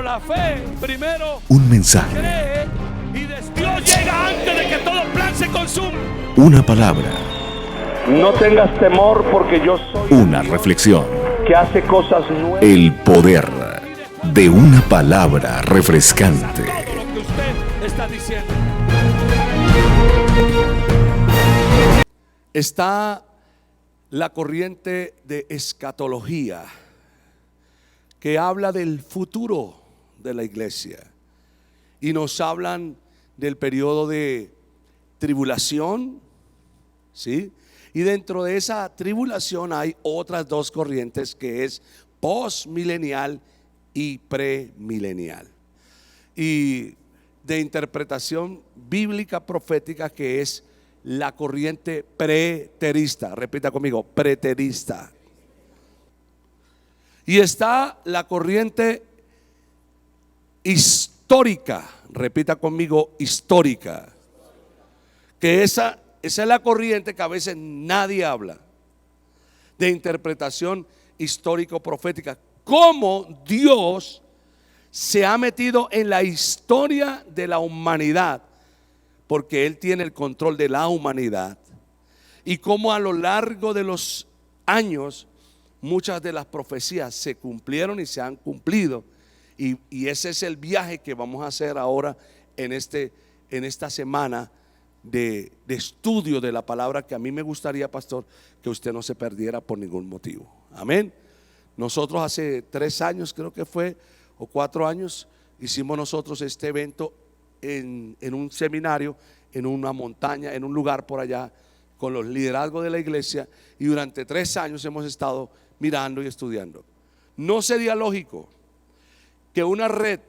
la fe primero Un mensaje, cree y Dios llega antes de que todo plan se consuma. una palabra, No tengas temor porque yo soy una reflexión. que hace cosas nuevas. El poder de una palabra refrescante. Todo lo que usted está diciendo. Está la corriente de escatología que habla del futuro de la iglesia y nos hablan del periodo de tribulación, ¿sí? Y dentro de esa tribulación hay otras dos corrientes, que es postmilenial y premilenial, y de interpretación bíblica profética, que es la corriente preterista. Repita conmigo: preterista. Y está la corriente histórica. Repita conmigo: histórica. Que esa es la corriente que a veces nadie habla, de interpretación histórico-profética. Cómo Dios se ha metido en la historia de la humanidad, porque Él tiene el control de la humanidad. Y cómo a lo largo de los años muchas de las profecías se cumplieron y se han cumplido. Y ese es el viaje que vamos a hacer ahora en esta semana de estudio de la palabra, que a mí me gustaría, pastor, que usted no se perdiera por ningún motivo. Amén. Nosotros hace 3 años, creo que fue, o 4 años, hicimos nosotros este evento en un seminario, en una montaña, en un lugar por allá, con los liderazgos de la iglesia, y durante 3 años hemos estado mirando y estudiando. No sería lógico que una red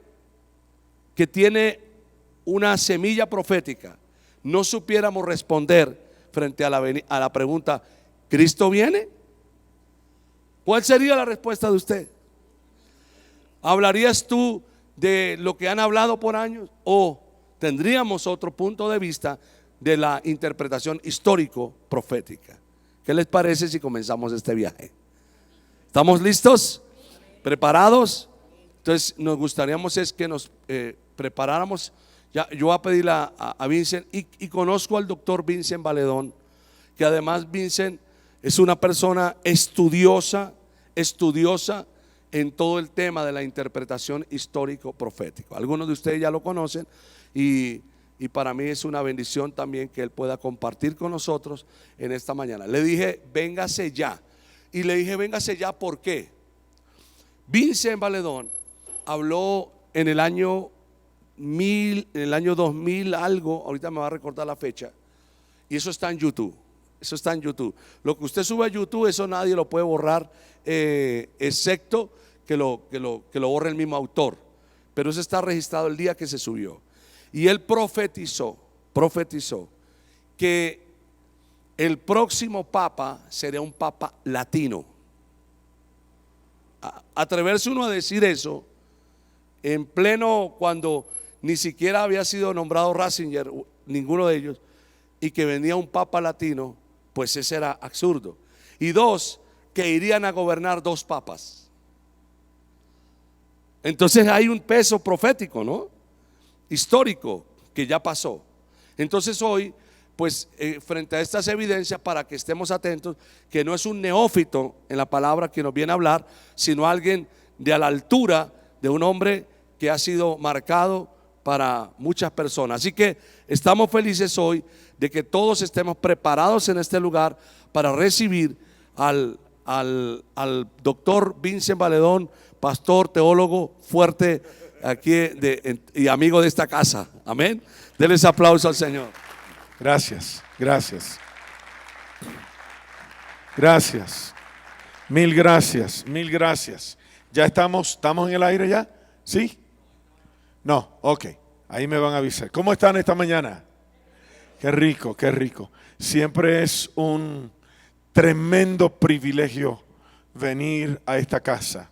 que tiene una semilla profética no supiéramos responder frente a la pregunta: ¿Cristo viene? ¿Cuál sería la respuesta de usted? ¿Hablarías tú de lo que han hablado por años, o tendríamos otro punto de vista de la interpretación histórico-profética? ¿Qué les parece si comenzamos este viaje? ¿Estamos listos? ¿Preparados? Entonces nos gustaríamos es que nos preparáramos. Ya, yo voy a pedirle a Vincent, y conozco al doctor Vincent Valedón, que además Vincent es una persona estudiosa en todo el tema de la interpretación histórico-profético. Algunos de ustedes ya lo conocen, y para mí es una bendición también que él pueda compartir con nosotros en esta mañana. Le dije: véngase ya. Y le dije: véngase ya, ¿por qué? Vincent Valedón habló en el año 2000 algo, ahorita me va a recordar la fecha, y eso está en YouTube. Eso está en YouTube. Lo que usted sube a YouTube, eso nadie lo puede borrar, excepto que lo borre el mismo autor. Pero eso está registrado el día que se subió. Y él profetizó que el próximo papa sería un papa latino. Atreverse uno a decir eso en pleno, cuando ni siquiera había sido nombrado Ratzinger, ninguno de ellos, y que venía un papa latino, pues ese era absurdo. Y dos, que irían a gobernar 2 papas. Entonces hay un peso profético, ¿no? Histórico, que ya pasó. Entonces hoy, pues frente a estas evidencias, para que estemos atentos, que no es un neófito en la palabra que nos viene a hablar, sino alguien de a la altura de un hombre que ha sido marcado para muchas personas. Así que estamos felices hoy de que todos estemos preparados en este lugar para recibir al doctor Vincent Valedón, pastor, teólogo fuerte aquí y amigo de esta casa. Amén. Denles aplauso al Señor. Gracias. Mil gracias. ¿Ya estamos en el aire ya? ¿Sí? No, ok. Ahí me van a avisar. ¿Cómo están esta mañana? Qué rico. Siempre es un tremendo privilegio venir a esta casa.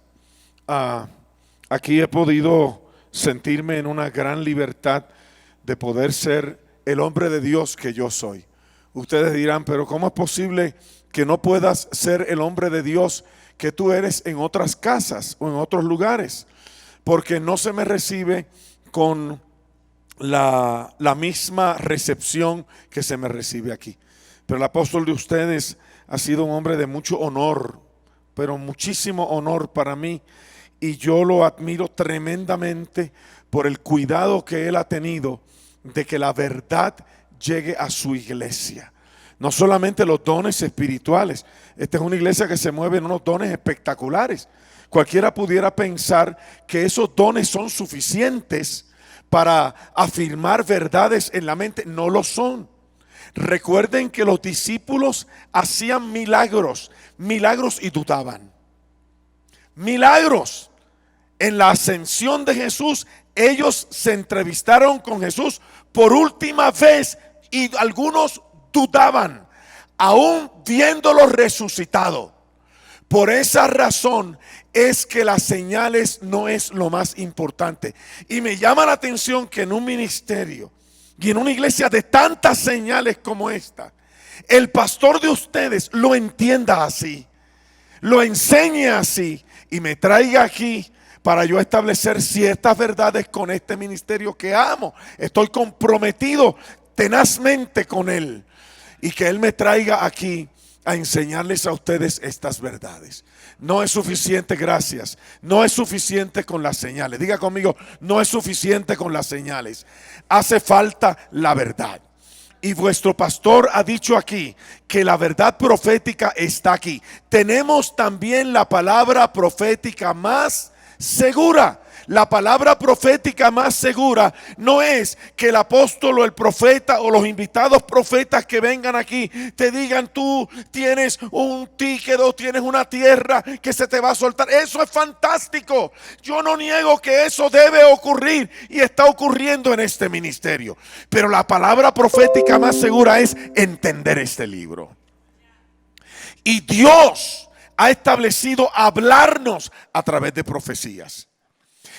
Aquí he podido sentirme en una gran libertad de poder ser el hombre de Dios que yo soy. Ustedes dirán: pero ¿cómo es posible que no puedas ser el hombre de Dios que tú eres en otras casas o en otros lugares? porque no se me recibe con la misma recepción que se me recibe aquí. Pero el apóstol de ustedes ha sido un hombre de mucho honor, pero muchísimo honor para mí, y yo lo admiro tremendamente por el cuidado que él ha tenido de que la verdad llegue a su iglesia. No solamente los dones espirituales. Esta es una iglesia que se mueve en unos dones espectaculares. Cualquiera pudiera pensar que esos dones son suficientes para afirmar verdades en la mente. No lo son. Recuerden que los discípulos hacían milagros y dudaban. Milagros. En la ascensión de Jesús, ellos se entrevistaron con Jesús por última vez y algunos dudaban, aún viéndolo resucitado. Por esa razón es que las señales no es lo más importante. Y me llama la atención que en un ministerio y en una iglesia de tantas señales como esta, el pastor de ustedes lo entienda así, lo enseñe así y me traiga aquí para yo establecer ciertas verdades con este ministerio que amo. Estoy comprometido tenazmente con él, y que él me traiga aquí a enseñarles a ustedes estas verdades. No es suficiente, gracias. No es suficiente con las señales. Diga conmigo, no es suficiente con las señales. Hace falta la verdad. Y vuestro pastor ha dicho aquí que la verdad profética está aquí. Tenemos también la palabra profética más segura. La palabra profética más segura no es que el apóstol o el profeta o los invitados profetas que vengan aquí te digan: tú tienes un ticket o tienes una tierra que se te va a soltar. Eso es fantástico. Yo no niego que eso debe ocurrir y está ocurriendo en este ministerio. Pero la palabra profética más segura es entender este libro. Y Dios ha establecido hablarnos a través de profecías.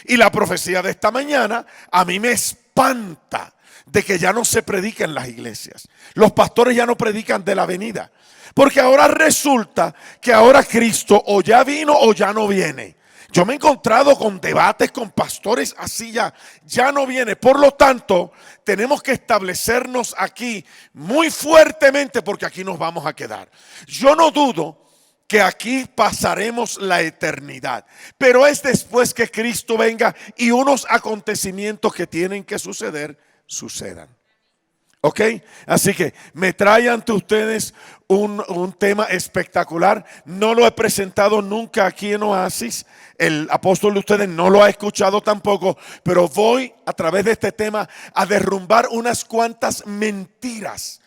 Y la profecía de esta mañana a mí me espanta de que ya no se predica en las iglesias. Los pastores ya no predican de la venida, porque ahora resulta que ahora Cristo o ya vino o ya no viene. Yo me he encontrado con debates con pastores así, ya no viene. Por lo tanto, tenemos que establecernos aquí muy fuertemente, porque aquí nos vamos a quedar. Yo no dudo que aquí pasaremos la eternidad, pero es después que Cristo venga y unos acontecimientos que tienen que suceder, sucedan. ¿Ok? Así que me trae ante ustedes un tema espectacular. No lo he presentado nunca aquí en Oasis. El apóstol de ustedes no lo ha escuchado tampoco, pero voy a través de este tema a derrumbar unas cuantas mentiras.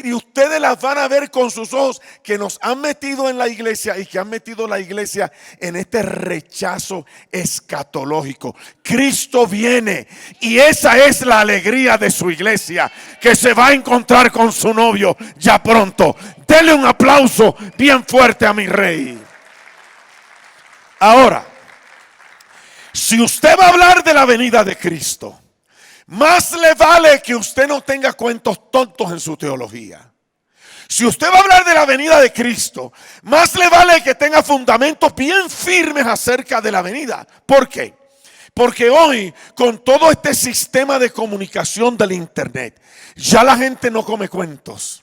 Y ustedes las van a ver con sus ojos, que nos han metido en la iglesia y que han metido la iglesia en este rechazo escatológico. Cristo viene y esa es la alegría de su iglesia, que se va a encontrar con su novio ya pronto. Denle un aplauso bien fuerte a mi rey. Ahora, si usted va a hablar de la venida de Cristo, más le vale que usted no tenga cuentos tontos en su teología. Si usted va a hablar de la venida de Cristo, más le vale que tenga fundamentos bien firmes acerca de la venida. ¿Por qué? Porque hoy, con todo este sistema de comunicación del internet, ya la gente no come cuentos.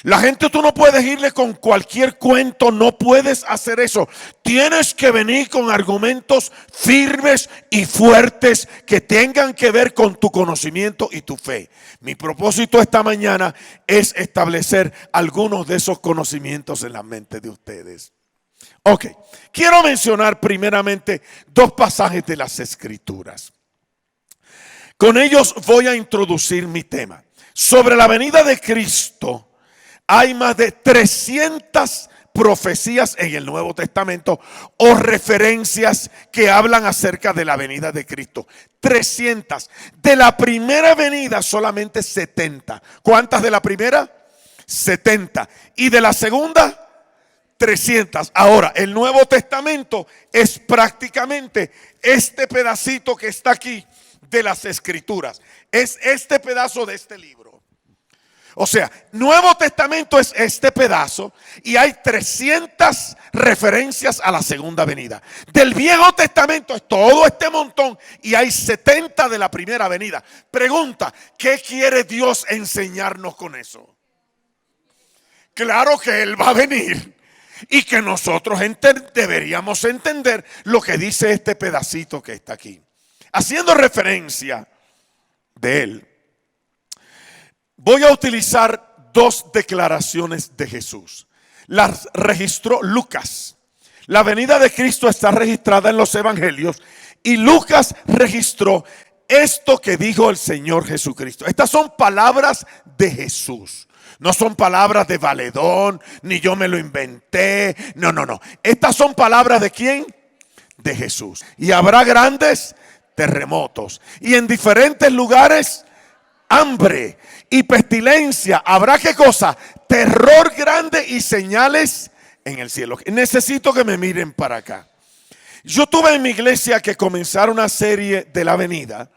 La gente, tú no puedes irle con cualquier cuento, no puedes hacer eso. Tienes que venir con argumentos firmes y fuertes que tengan que ver con tu conocimiento y tu fe. Mi propósito esta mañana es establecer algunos de esos conocimientos en la mente de ustedes. Ok, quiero mencionar primeramente dos pasajes de las Escrituras. Con ellos voy a introducir mi tema. Sobre la venida de Cristo, hay más de 300 profecías en el Nuevo Testamento o referencias que hablan acerca de la venida de Cristo. 300. De la primera venida solamente 70. ¿Cuántas de la primera? 70. Y de la segunda, 300. Ahora, el Nuevo Testamento es prácticamente este pedacito que está aquí de las Escrituras. Es este pedazo de este libro. O sea, Nuevo Testamento es este pedazo y hay 300 referencias a la segunda venida. Del Viejo Testamento es todo este montón y hay 70 de la primera venida. Pregunta, ¿qué quiere Dios enseñarnos con eso? Claro que Él va a venir y que nosotros deberíamos entender lo que dice este pedacito que está aquí. Haciendo referencia de Él, voy a utilizar dos declaraciones de Jesús. Las registró Lucas. La venida de Cristo está registrada en los evangelios y Lucas registró esto que dijo el Señor Jesucristo. Estas son palabras de Jesús. No son palabras de Valedón, ni yo me lo inventé. No. Estas son palabras ¿de quién? De Jesús. Y habrá grandes terremotos. Y en diferentes lugares hambre y pestilencia. ¿Habrá qué cosa? Terror grande y señales en el cielo. Necesito que me miren para acá. Yo tuve en mi iglesia que comenzar una serie de la venida,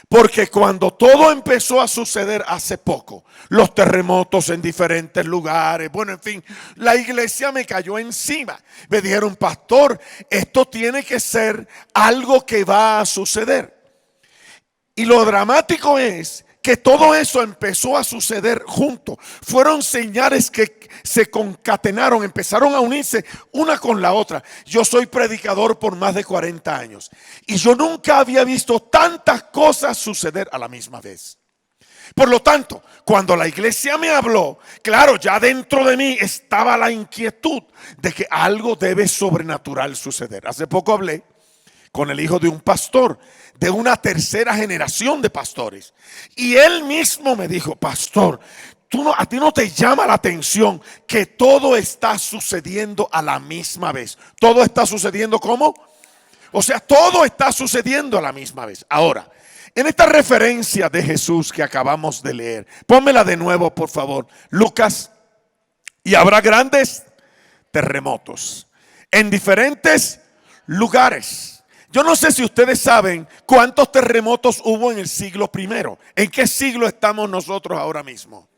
porque cuando todo empezó a suceder hace poco, los terremotos en diferentes lugares, bueno, en fin, la iglesia me cayó encima. Me dijeron, pastor, esto tiene que ser algo que va a suceder. Y lo dramático es que todo eso empezó a suceder junto. Fueron señales que se concatenaron, empezaron a unirse una con la otra. Yo soy predicador por más de 40 años y yo nunca había visto tantas cosas suceder a la misma vez. Por lo tanto, cuando la iglesia me habló, claro, ya dentro de mí estaba la inquietud de que algo debe sobrenatural suceder. Hace poco hablé con el hijo de un pastor, de una tercera generación de pastores. Y él mismo me dijo, pastor, a ti no te llama la atención que todo está sucediendo a la misma vez. Todo está sucediendo ¿cómo? O sea, todo está sucediendo a la misma vez. Ahora, en esta referencia de Jesús que acabamos de leer, pónmela de nuevo, por favor. Lucas, y habrá grandes terremotos en diferentes lugares. Yo no sé si ustedes saben cuántos terremotos hubo en el siglo primero. ¿En qué siglo estamos nosotros ahora mismo?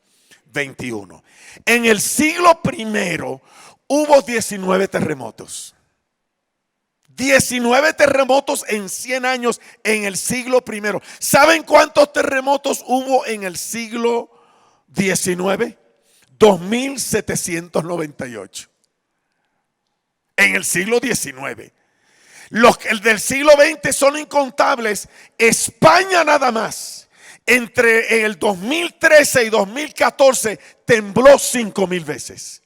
21. En el siglo primero hubo 19 terremotos. 19 terremotos en 100 años en el siglo primero. ¿Saben cuántos terremotos hubo en el siglo 19? 2798. En el siglo 19. Los del siglo XX son incontables. España nada más, entre el 2013 y 2014, tembló 5,000 veces.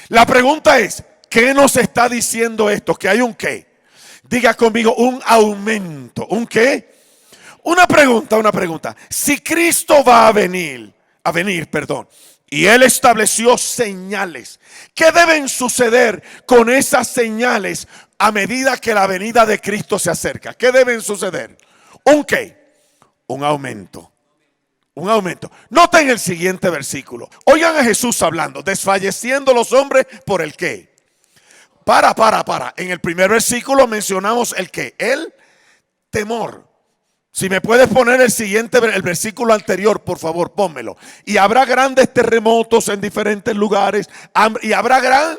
La pregunta es, ¿qué nos está diciendo esto? Que hay un qué. Diga conmigo, un aumento. ¿Un qué? Una pregunta. Si Cristo va a venir, y Él estableció señales, ¿qué deben suceder con esas señales a medida que la venida de Cristo se acerca? ¿Qué deben suceder? ¿Un qué? Un aumento. Un aumento. Noten el siguiente versículo. Oigan a Jesús hablando, desfalleciendo los hombres por el qué. Para. En el primer versículo mencionamos el qué. El temor. Si me puedes poner el versículo anterior, por favor, pónmelo. Y habrá grandes terremotos en diferentes lugares. Y habrá gran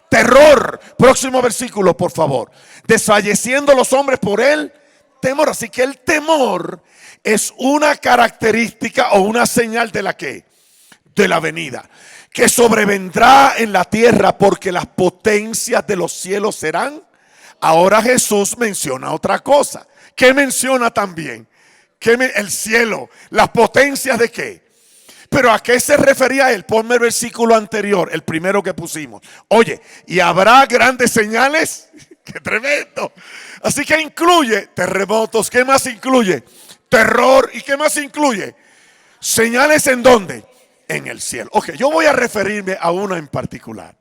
terror. Próximo versículo, por favor. Desfalleciendo los hombres por el temor. Así que el temor es una característica o una señal de la ¿qué? De la venida. Que sobrevendrá en la tierra porque las potencias de los cielos serán. Ahora Jesús menciona otra cosa. ¿Qué menciona también? El cielo, las potencias de qué. Pero ¿a qué se refería él? Ponme el versículo anterior, el primero que pusimos. Oye, y habrá grandes señales. ¡Qué tremendo! Así que incluye terremotos. ¿Qué más incluye? Terror. ¿Y qué más incluye? Señales ¿en dónde? En el cielo. Ok, yo voy a referirme a una en particular.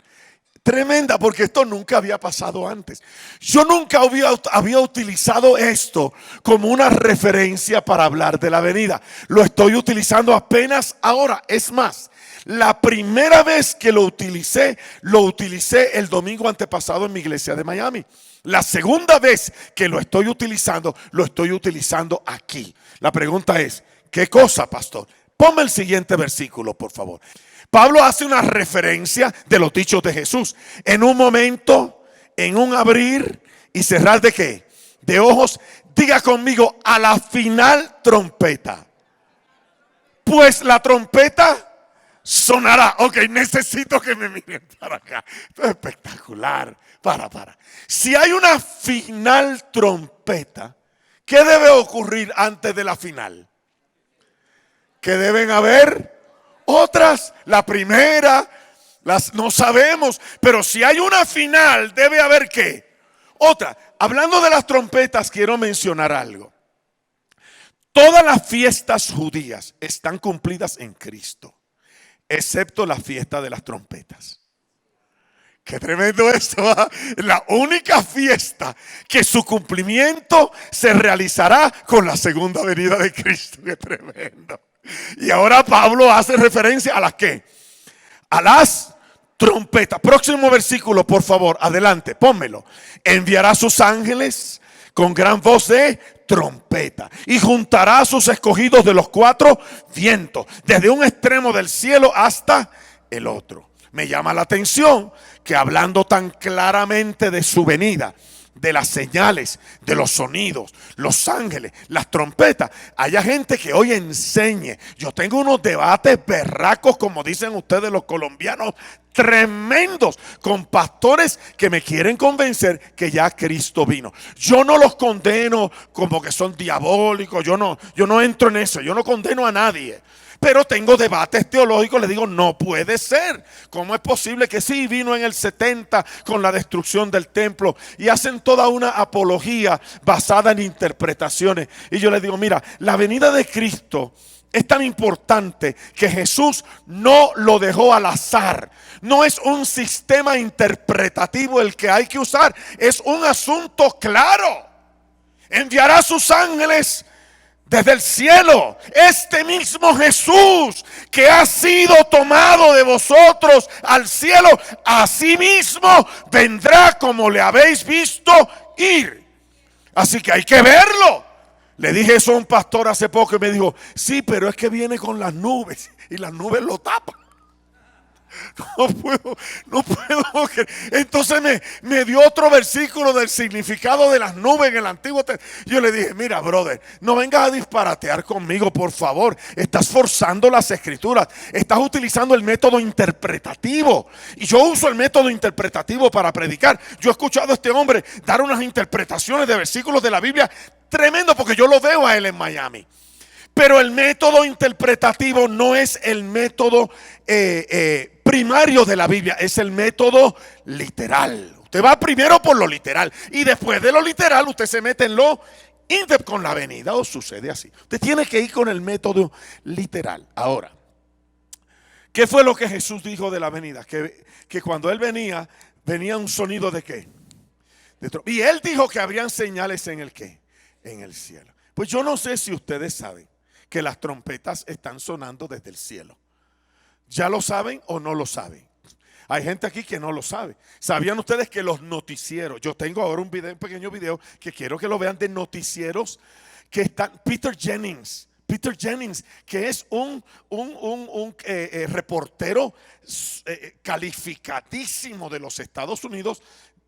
Tremenda, porque esto nunca había pasado antes. Yo nunca había utilizado esto como una referencia para hablar de la venida. Lo estoy utilizando apenas ahora. Es más, la primera vez que lo utilicé el domingo antepasado en mi iglesia de Miami. La segunda vez que lo estoy utilizando aquí. La pregunta es, ¿qué cosa, pastor? Ponme el siguiente versículo, por favor. Pablo hace una referencia de los dichos de Jesús. En un momento, en un abrir y cerrar ¿de qué? De ojos. Diga conmigo, a la final trompeta. Pues la trompeta sonará. Ok, necesito que me miren para acá. Esto es espectacular. Para. Si hay una final trompeta, ¿qué debe ocurrir antes de la final? Que deben haber otras. La primera, no sabemos. Pero si hay una final, debe haber ¿qué? Otra. Hablando de las trompetas, quiero mencionar algo. Todas las fiestas judías están cumplidas en Cristo, excepto la fiesta de las trompetas. Qué tremendo esto, ¿eh? La única fiesta que su cumplimiento se realizará con la segunda venida de Cristo. Qué tremendo. Y ahora Pablo hace referencia a las ¿qué? A las trompetas. Próximo versículo, por favor, adelante, pónmelo. Enviará a sus ángeles con gran voz de trompeta y juntará a sus escogidos de los cuatro vientos, desde un extremo del cielo hasta el otro. Me llama la atención que hablando tan claramente de su venida, de las señales, de los sonidos, los ángeles, las trompetas, haya gente que hoy enseñe. Yo tengo unos debates berracos, como dicen ustedes los colombianos, tremendos, con pastores que me quieren convencer que ya Cristo vino. Yo no los condeno como que son diabólicos, yo no entro en eso, yo no condeno a nadie. Pero tengo debates teológicos, les digo, no puede ser. ¿Cómo es posible que sí vino en el 70 con la destrucción del templo? Y hacen toda una apología basada en interpretaciones. Y yo les digo, mira, la venida de Cristo es tan importante que Jesús no lo dejó al azar. No es un sistema interpretativo el que hay que usar, es un asunto claro. Enviará a sus ángeles desde el cielo. Este mismo Jesús que ha sido tomado de vosotros al cielo, así mismo vendrá como le habéis visto ir. Así que hay que verlo. Le dije eso a un pastor hace poco y me dijo, sí, pero es que viene con las nubes y las nubes lo tapan. No puedo. Entonces me dio otro versículo del significado de las nubes en el Antiguo Testamento. Yo le dije, mira, brother, no vengas a disparatear conmigo, por favor. Estás forzando las escrituras. Estás utilizando el método interpretativo. Y yo uso el método interpretativo para predicar. Yo he escuchado a este hombre dar unas interpretaciones de versículos de la Biblia tremendo, porque yo lo veo a él en Miami. Pero el método interpretativo no es el método primario de la Biblia, es el método literal. Usted va primero por lo literal y después de lo literal usted se mete en lo con la venida, o sucede así. Usted tiene que ir con el método literal. Ahora, ¿qué fue lo que Jesús dijo de la venida? Que cuando Él venía un sonido de ¿qué? Y Él dijo que habrían señales en el ¿qué? En el cielo. Pues yo no sé si ustedes saben que las trompetas están sonando desde el cielo. ¿Ya lo saben o no lo saben? Hay gente aquí que no lo sabe. ¿Sabían ustedes que los noticieros? Yo tengo ahora un pequeño video que quiero que lo vean, de noticieros que están. Peter Jennings, que es un reportero calificadísimo de los Estados Unidos.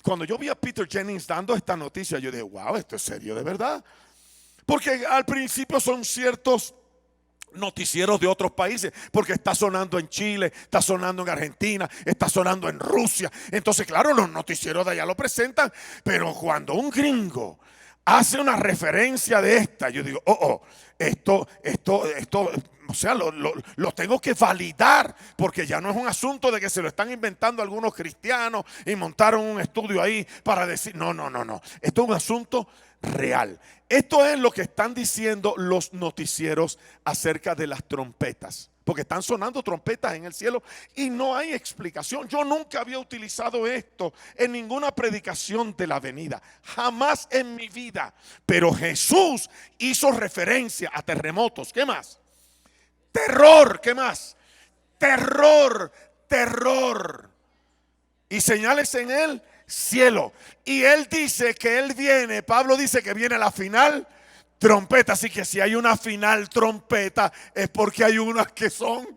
Cuando yo vi a Peter Jennings dando esta noticia, yo dije, wow, esto es serio de verdad. Porque al principio son ciertos noticieros de otros países, porque está sonando en Chile, está sonando en Argentina, está sonando en Rusia. Entonces, claro, los noticieros de allá lo presentan, pero cuando un gringo hace una referencia de esta, yo digo, esto, o sea, lo tengo que validar, porque ya no es un asunto de que se lo están inventando algunos cristianos y montaron un estudio ahí para decir, no. Esto es un asunto real. Esto es lo que están diciendo los noticieros acerca de las trompetas, porque están sonando trompetas en el cielo y no hay explicación. Yo nunca había utilizado esto en ninguna predicación de la venida, jamás en mi vida. Pero Jesús hizo referencia a terremotos. ¿Qué más? Terror. ¿Qué más? Terror. Y señales en el cielo. Y él dice que él viene, Pablo dice que viene a la final trompeta. Así que si hay una final trompeta, es porque hay unas que son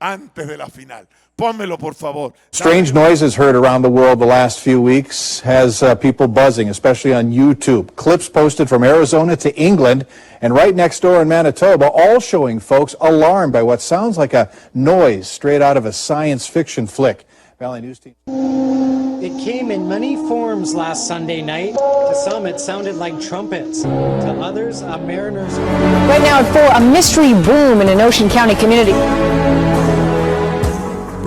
antes de la final. Pónmelo, por favor. Strange noises heard around the world the last few weeks has people buzzing, especially on YouTube. Clips posted from Arizona to England and right next door in Manitoba, all showing folks alarmed by what sounds like a noise straight out of a science fiction flick. Valley News Team. It came in many forms last Sunday night. To some, it sounded like trumpets. To others, a mariner's... Right now at 4, a mystery boom in an Ocean County community.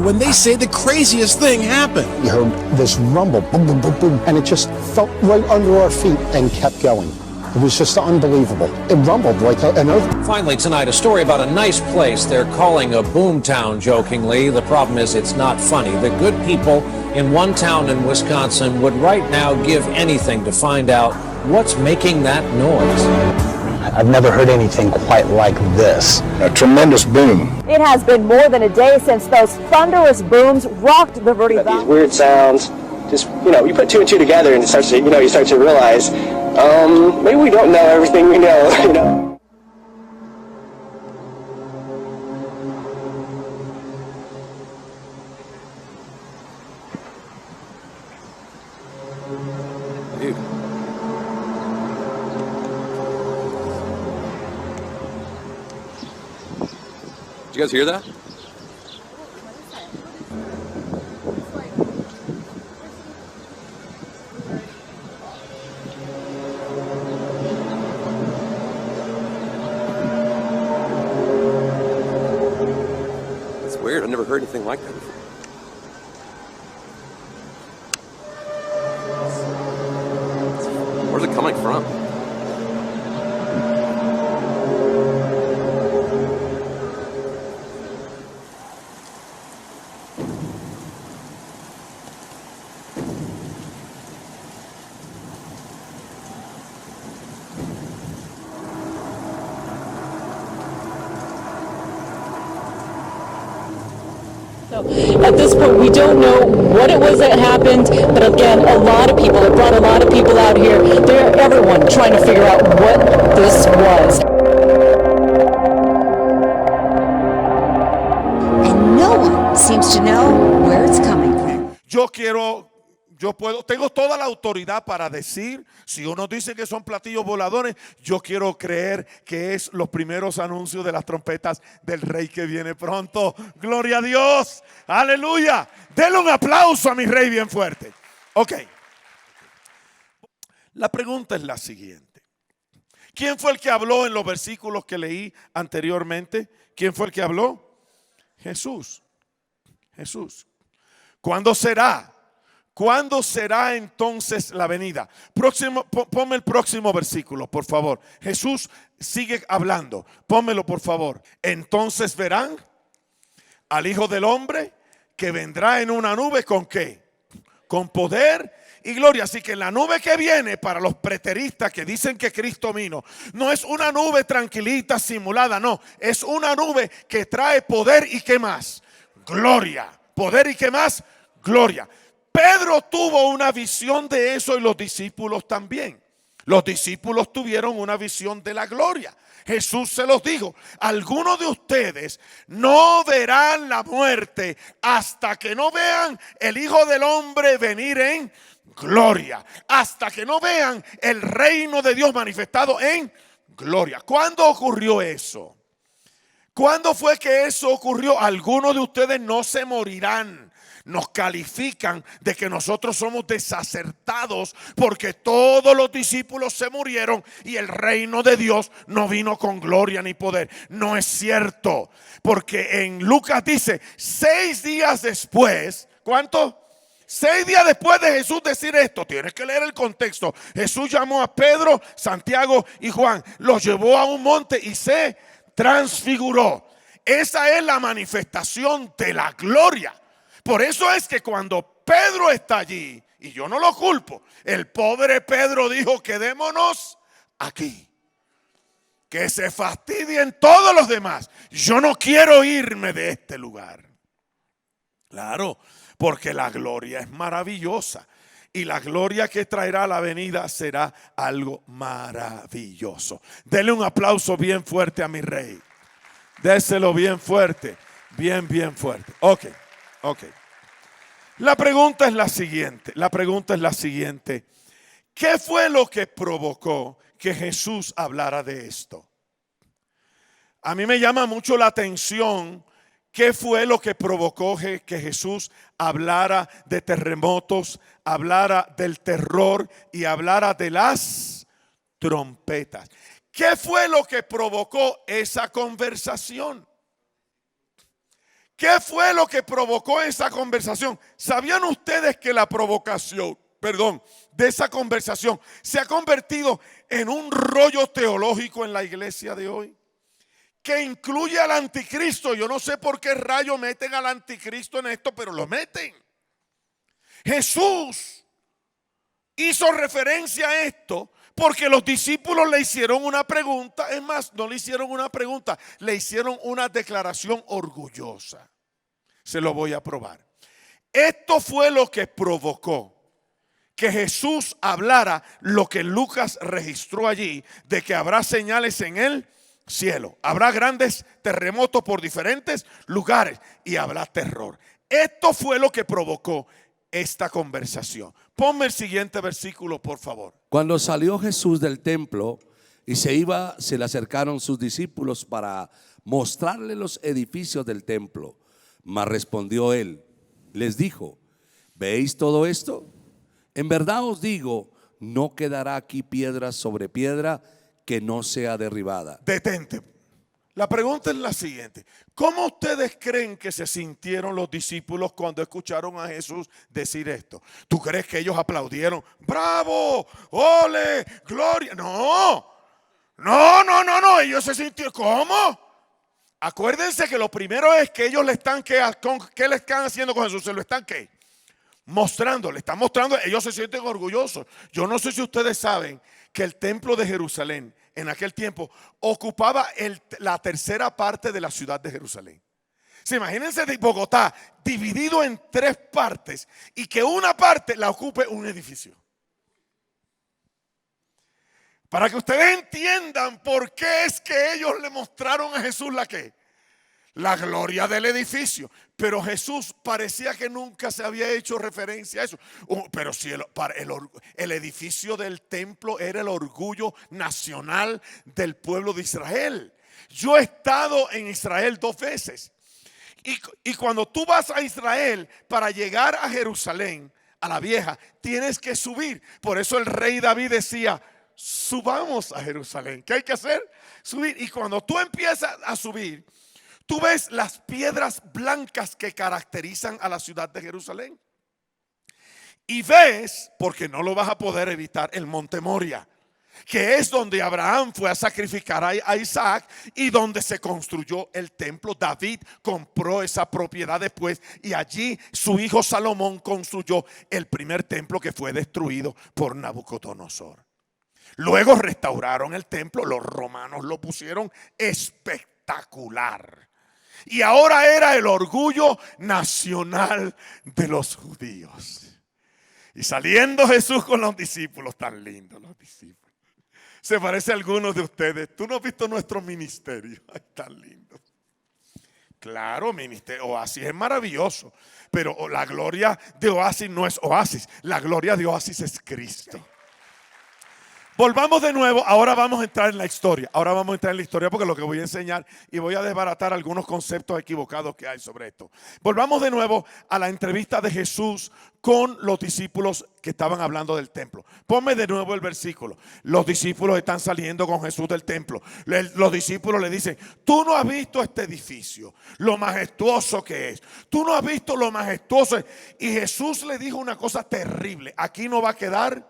When they say the craziest thing happened. You heard this rumble, boom, boom, boom, boom, and it just felt right under our feet and kept going. It was just unbelievable. It rumbled like an earth. Finally tonight, a story about a nice place they're calling a boom town jokingly. The problem is it's not funny. The good people in one town in Wisconsin would right now give anything to find out what's making that noise. I've never heard anything quite like this. A tremendous boom. It has been more than a day since those thunderous booms rocked the Verde Valley. These weird sounds, just, you put two and two together and it starts to, you start to realize, maybe we don't know everything we know, Dude. Did you guys hear that? It's weird. I've never heard anything like that before. Where's it coming from? At this point, we don't know what it was that happened, but again, a lot of people, it brought a lot of people out here. They're everyone trying to figure out what this was. And no one seems to know where it's coming from. Tengo toda la autoridad para decir, si uno dice que son platillos voladores, yo quiero creer que es los primeros anuncios de las trompetas del Rey que viene pronto. Gloria a Dios, aleluya. Denle un aplauso a mi Rey bien fuerte. Ok. La pregunta es la siguiente. ¿Quién fue el que habló en los versículos que leí anteriormente? ¿Quién fue el que habló? Jesús. Jesús. ¿Cuándo será? ¿Cuándo será entonces la venida? Ponme el próximo versículo, por favor. Jesús sigue hablando. Pónmelo, por favor. Entonces verán al Hijo del Hombre que vendrá en una nube ¿con qué? Con poder y gloria. Así que la nube que viene para los preteristas que dicen que Cristo vino, no es una nube tranquilita, simulada, no. Es una nube que trae poder y ¿qué más? Gloria. Poder y ¿qué más? Gloria. Pedro tuvo una visión de eso y los discípulos también. Los discípulos tuvieron una visión de la gloria. Jesús se los dijo: algunos de ustedes no verán la muerte hasta que no vean el Hijo del Hombre venir en gloria, hasta que no vean el reino de Dios manifestado en gloria. ¿Cuándo ocurrió eso? ¿Cuándo fue que eso ocurrió? Algunos de ustedes no se morirán. Nos califican de que nosotros somos desacertados porque todos los discípulos se murieron y el reino de Dios no vino con gloria ni poder. No es cierto, porque en Lucas dice 6 días después, ¿cuánto? 6 días después de Jesús decir esto, tienes que leer el contexto. Jesús llamó a Pedro, Santiago y Juan, los llevó a un monte y se transfiguró. Esa es la manifestación de la gloria. Por eso es que cuando Pedro está allí, y yo no lo culpo, el pobre Pedro dijo: quedémonos aquí, que se fastidien todos los demás, yo no quiero irme de este lugar. Claro, porque la gloria es maravillosa. Y la gloria que traerá la venida será algo maravilloso. Dele un aplauso bien fuerte a mi rey. Déselo bien fuerte, bien fuerte. Ok. La pregunta es la siguiente. ¿Qué fue lo que provocó que Jesús hablara de esto? A mí me llama mucho la atención qué fue lo que provocó que Jesús hablara de terremotos, hablara del terror y hablara de las trompetas. ¿Qué fue lo que provocó esa conversación? ¿Qué fue lo que provocó esa conversación? ¿Sabían ustedes que la provocación, de esa conversación se ha convertido en un rollo teológico en la iglesia de hoy? Que incluye al anticristo. Yo no sé por qué rayo meten al anticristo en esto, pero lo meten. Jesús hizo referencia a esto porque los discípulos le hicieron una pregunta. Es más, no le hicieron una pregunta, le hicieron una declaración orgullosa. Se lo voy a probar. Esto fue lo que provocó que Jesús hablara lo que Lucas registró allí, de que habrá señales en el cielo, habrá grandes terremotos por diferentes lugares y habrá terror. Esto fue lo que provocó esta conversación. Ponme el siguiente versículo, por favor. Cuando salió Jesús del templo y se le acercaron sus discípulos para mostrarle los edificios del templo. Mas respondió él, les dijo: ¿veis todo esto? En verdad os digo, no quedará aquí piedra sobre piedra que no sea derribada. Detente. La pregunta es la siguiente: ¿cómo ustedes creen que se sintieron los discípulos cuando escucharon a Jesús decir esto? ¿Tú crees que ellos aplaudieron? ¡Bravo! ¡Ole! ¡Gloria! No. Ellos se sintieron. ¿Cómo? Acuérdense que lo primero es que ellos le están, ¿qué le están haciendo con Jesús? Se lo están, ¿qué? Mostrando, le están mostrando. Ellos se sienten orgullosos. Yo no sé si ustedes saben que el templo de Jerusalén en aquel tiempo ocupaba la tercera parte de la ciudad de Jerusalén. Imagínense de Bogotá dividido en 3 partes y que una parte la ocupe un edificio. Para que ustedes entiendan por qué es que ellos le mostraron a Jesús la gloria del edificio. Pero Jesús parecía que nunca se había hecho referencia a eso. Pero si el edificio del templo era el orgullo nacional del pueblo de Israel. Yo he estado en Israel 2 veces. Y cuando tú vas a Israel para llegar a Jerusalén, a la vieja, tienes que subir. Por eso el rey David decía: subamos a Jerusalén. ¿Qué hay que hacer? Subir. Y cuando tú empiezas a subir, tú ves las piedras blancas que caracterizan a la ciudad de Jerusalén. Y ves, porque no lo vas a poder evitar, el monte Moria, que es donde Abraham fue a sacrificar a Isaac y donde se construyó el templo. David compró esa propiedad después y allí su hijo Salomón construyó el primer templo que fue destruido por Nabucodonosor. Luego restauraron el templo, los romanos lo pusieron espectacular. Y ahora era el orgullo nacional de los judíos. Y saliendo Jesús con los discípulos, tan lindos los discípulos. Se parece a algunos de ustedes. Tú no has visto nuestro ministerio. Ay, tan lindo. Claro, ministerio Oasis es maravilloso. Pero la gloria de Oasis no es Oasis. La gloria de Oasis es Cristo. Volvamos de nuevo, ahora vamos a entrar en la historia. Ahora vamos a entrar en la historia porque lo que voy a enseñar y voy a desbaratar algunos conceptos equivocados que hay sobre esto. Volvamos de nuevo a la entrevista de Jesús con los discípulos que estaban hablando del templo. Ponme de nuevo el versículo. Los discípulos están saliendo con Jesús del templo. Los discípulos le dicen: tú no has visto este edificio, lo majestuoso que es. Tú no has visto lo majestuoso. Y Jesús le dijo una cosa terrible: aquí no va a quedar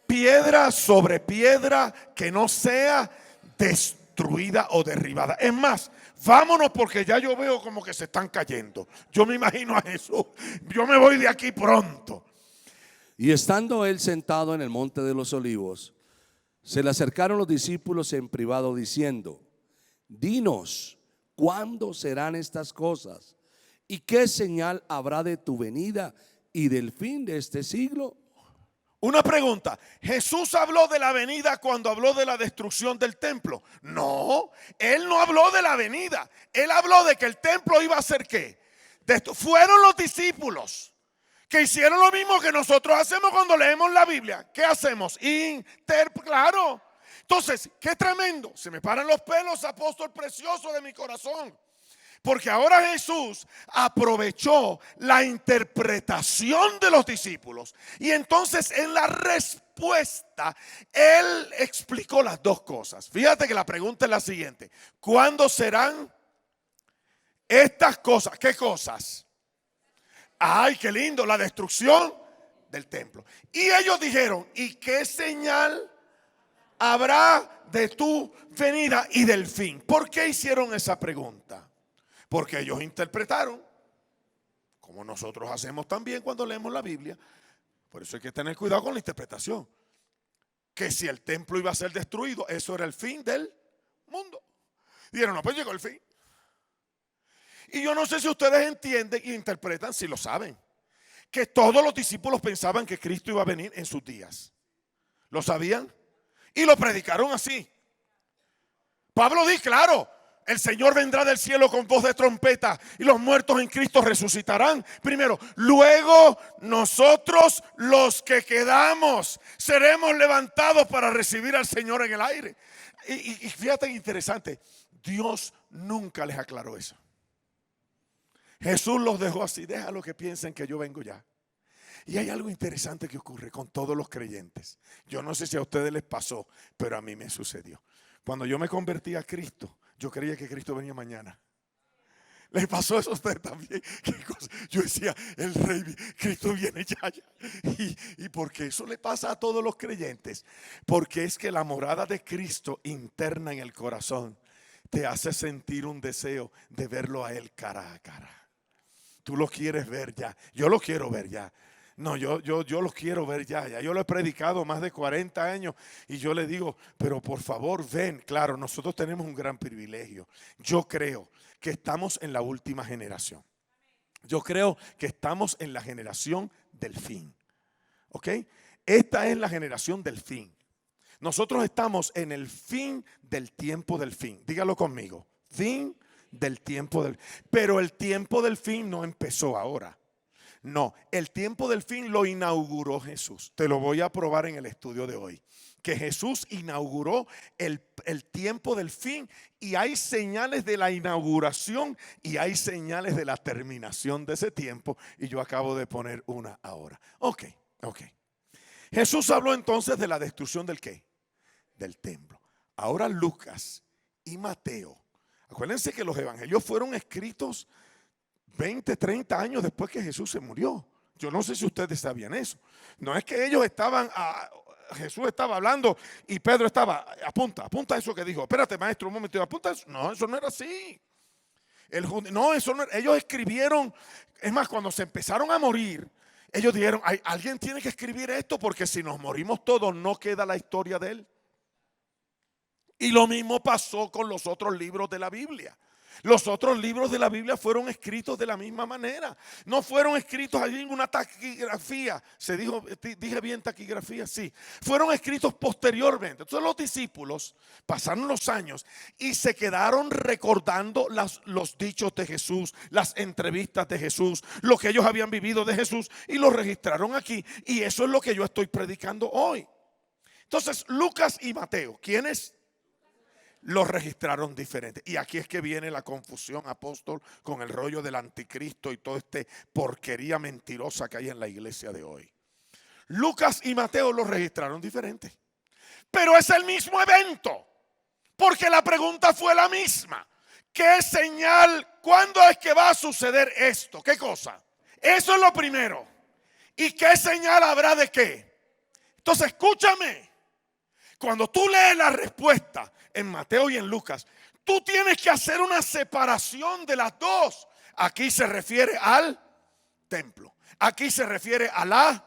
piedra sobre piedra que no sea destruida o derribada. Es más, vámonos porque ya yo veo como que se están cayendo. Yo me imagino a Jesús: yo me voy de aquí pronto. Y estando él sentado en el monte de los olivos, se le acercaron los discípulos en privado diciendo: dinos, ¿cuándo serán estas cosas? ¿Y qué señal habrá de tu venida y del fin de este siglo? Una pregunta, ¿Jesús habló de la venida cuando habló de la destrucción del templo? No, Él no habló de la venida. Él habló de que el templo iba a ser ¿qué? Fueron los discípulos que hicieron lo mismo que nosotros hacemos cuando leemos la Biblia. ¿Qué hacemos? Claro. Entonces, qué tremendo. Se me paran los pelos, apóstol precioso de mi corazón. Porque ahora Jesús aprovechó la interpretación de los discípulos. Y entonces en la respuesta, Él explicó las dos cosas. Fíjate que la pregunta es la siguiente. ¿Cuándo serán estas cosas? ¿Qué cosas? Ay, qué lindo, la destrucción del templo. Y ellos dijeron, ¿y qué señal habrá de tu venida y del fin? ¿Por qué hicieron esa pregunta? Porque ellos interpretaron, como nosotros hacemos también cuando leemos la Biblia. Por eso hay que tener cuidado con la interpretación. Que si el templo iba a ser destruido, eso era el fin del mundo. Dijeron, no, pues llegó el fin. Y yo no sé si ustedes entienden e interpretan, si lo saben, que todos los discípulos pensaban que Cristo iba a venir en sus días. ¿Lo sabían? Y lo predicaron así. Pablo dice, claro, el Señor vendrá del cielo con voz de trompeta y los muertos en Cristo resucitarán primero. Luego nosotros los que quedamos seremos levantados para recibir al Señor en el aire. Y fíjate que interesante, Dios nunca les aclaró eso. Jesús los dejó así, déjalo que piensen que yo vengo ya. Y hay algo interesante que ocurre con todos los creyentes. Yo no sé si a ustedes les pasó, pero a mí me sucedió. Cuando yo me convertí a Cristo, yo creía que Cristo venía mañana. ¿Les pasó eso a ustedes también? Yo decía, el rey, Cristo viene ya. Y porque eso le pasa a todos los creyentes. Porque es que la morada de Cristo interna en el corazón te hace sentir un deseo de verlo a Él cara a cara. Tú lo quieres ver ya. Yo lo quiero ver ya. No, yo los quiero ver ya. Yo lo he predicado más de 40 años y yo le digo, pero por favor ven. Claro, nosotros tenemos un gran privilegio. Yo creo que estamos en la última generación. Yo creo que estamos en la generación del fin. ¿Ok? Esta es la generación del fin. Nosotros estamos en el fin del tiempo del fin. Dígalo conmigo. Fin del tiempo del fin. Pero el tiempo del fin no empezó ahora. No, el tiempo del fin lo inauguró Jesús. Te lo voy a probar en el estudio de hoy. Que Jesús inauguró el tiempo del fin y hay señales de la inauguración y hay señales de la terminación de ese tiempo. Y yo acabo de poner una ahora. Ok. Jesús habló entonces de la destrucción del ¿qué? Del templo. Ahora Lucas y Mateo. Acuérdense que los evangelios fueron escritos 20, 30 años después que Jesús se murió. Yo no sé si ustedes sabían eso. No es que ellos estaban, Jesús estaba hablando y Pedro estaba, apunta eso que dijo. Espérate, maestro, un momento, apunta eso. No, eso no era así. Ellos escribieron, es más, cuando se empezaron a morir, ellos dijeron, alguien tiene que escribir esto porque si nos morimos todos no queda la historia de él. Y lo mismo pasó con los otros libros de la Biblia. Los otros libros de la Biblia fueron escritos de la misma manera. No fueron escritos allí en una taquigrafía. Se dijo, dije bien taquigrafía, sí. Fueron escritos posteriormente. Entonces los discípulos pasaron los años y se quedaron recordando los dichos de Jesús, las entrevistas de Jesús, lo que ellos habían vivido de Jesús y lo registraron aquí. Y eso es lo que yo estoy predicando hoy. Entonces Lucas y Mateo, ¿quiénes? Los registraron diferentes. Y aquí es que viene la confusión, apóstol, con el rollo del anticristo y toda esta porquería mentirosa que hay en la iglesia de hoy. Lucas y Mateo los registraron diferentes. Pero es el mismo evento. Porque la pregunta fue la misma. ¿Qué señal? ¿Cuándo es que va a suceder esto? ¿Qué cosa? Eso es lo primero. ¿Y qué señal habrá de qué? Entonces escúchame. Cuando tú lees la respuesta en Mateo y en Lucas, tú tienes que hacer una separación de las dos. Aquí se refiere al templo. Aquí se refiere a la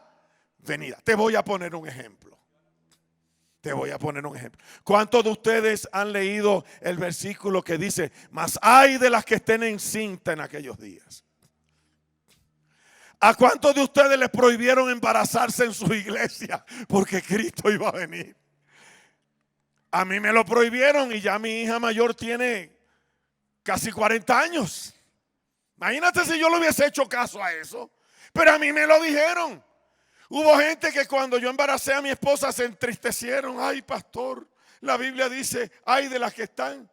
venida. Te voy a poner un ejemplo. ¿Cuántos de ustedes han leído el versículo que dice, mas ay de las que estén encinta en aquellos días? ¿A cuántos de ustedes les prohibieron embarazarse en su iglesia porque Cristo iba a venir? A mí me lo prohibieron y ya mi hija mayor tiene casi 40 años. Imagínate si yo le hubiese hecho caso a eso. Pero a mí me lo dijeron. Hubo gente que cuando yo embaracé a mi esposa se entristecieron. Ay, pastor, la Biblia dice, ay de las que están.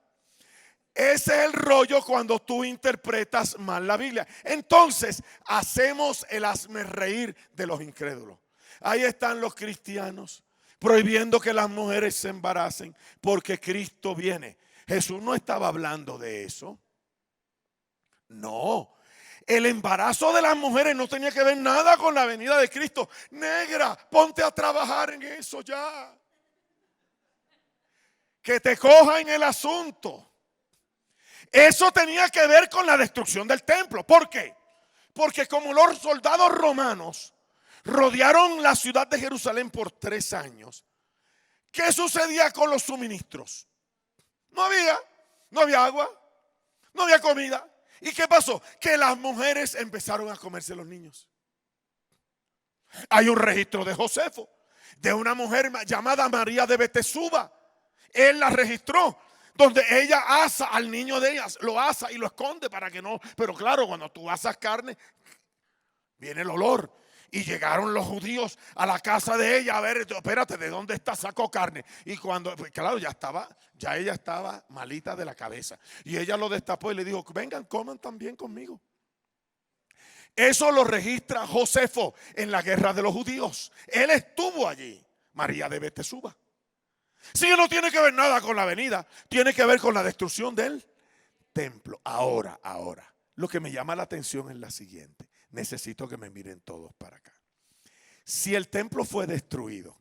Ese es el rollo cuando tú interpretas mal la Biblia. Entonces hacemos el hazmerreír de los incrédulos. Ahí están los cristianos prohibiendo que las mujeres se embaracen porque Cristo viene. Jesús no estaba hablando de eso. No. El embarazo de las mujeres no tenía que ver nada con la venida de Cristo. Negra, ponte a trabajar en eso ya. Que te coja en el asunto. Eso tenía que ver con la destrucción del templo. ¿Por qué? Porque como los soldados romanos rodearon la ciudad de Jerusalén por 3 años, ¿qué sucedía con los suministros? No había agua, no había comida. ¿Y qué pasó? Que las mujeres empezaron a comerse los niños. Hay un registro de Josefo, de una mujer llamada María de Betesuba. Él la registró, donde ella asa al niño de ellas, lo asa y lo esconde para que no. Pero claro, cuando tú asas carne, viene el olor. Y llegaron los judíos a la casa de ella a ver, espérate, ¿de dónde está? Sacó carne. Y cuando, pues claro, ya ella estaba malita de la cabeza. Y ella lo destapó y le dijo, vengan, coman también conmigo. Eso lo registra Josefo en la guerra de los judíos. Él estuvo allí, María de Betesuba. Sí, no tiene que ver nada con la venida, tiene que ver con la destrucción del templo. Ahora, lo que me llama la atención es la siguiente. Necesito que me miren todos para acá. Si el templo fue destruido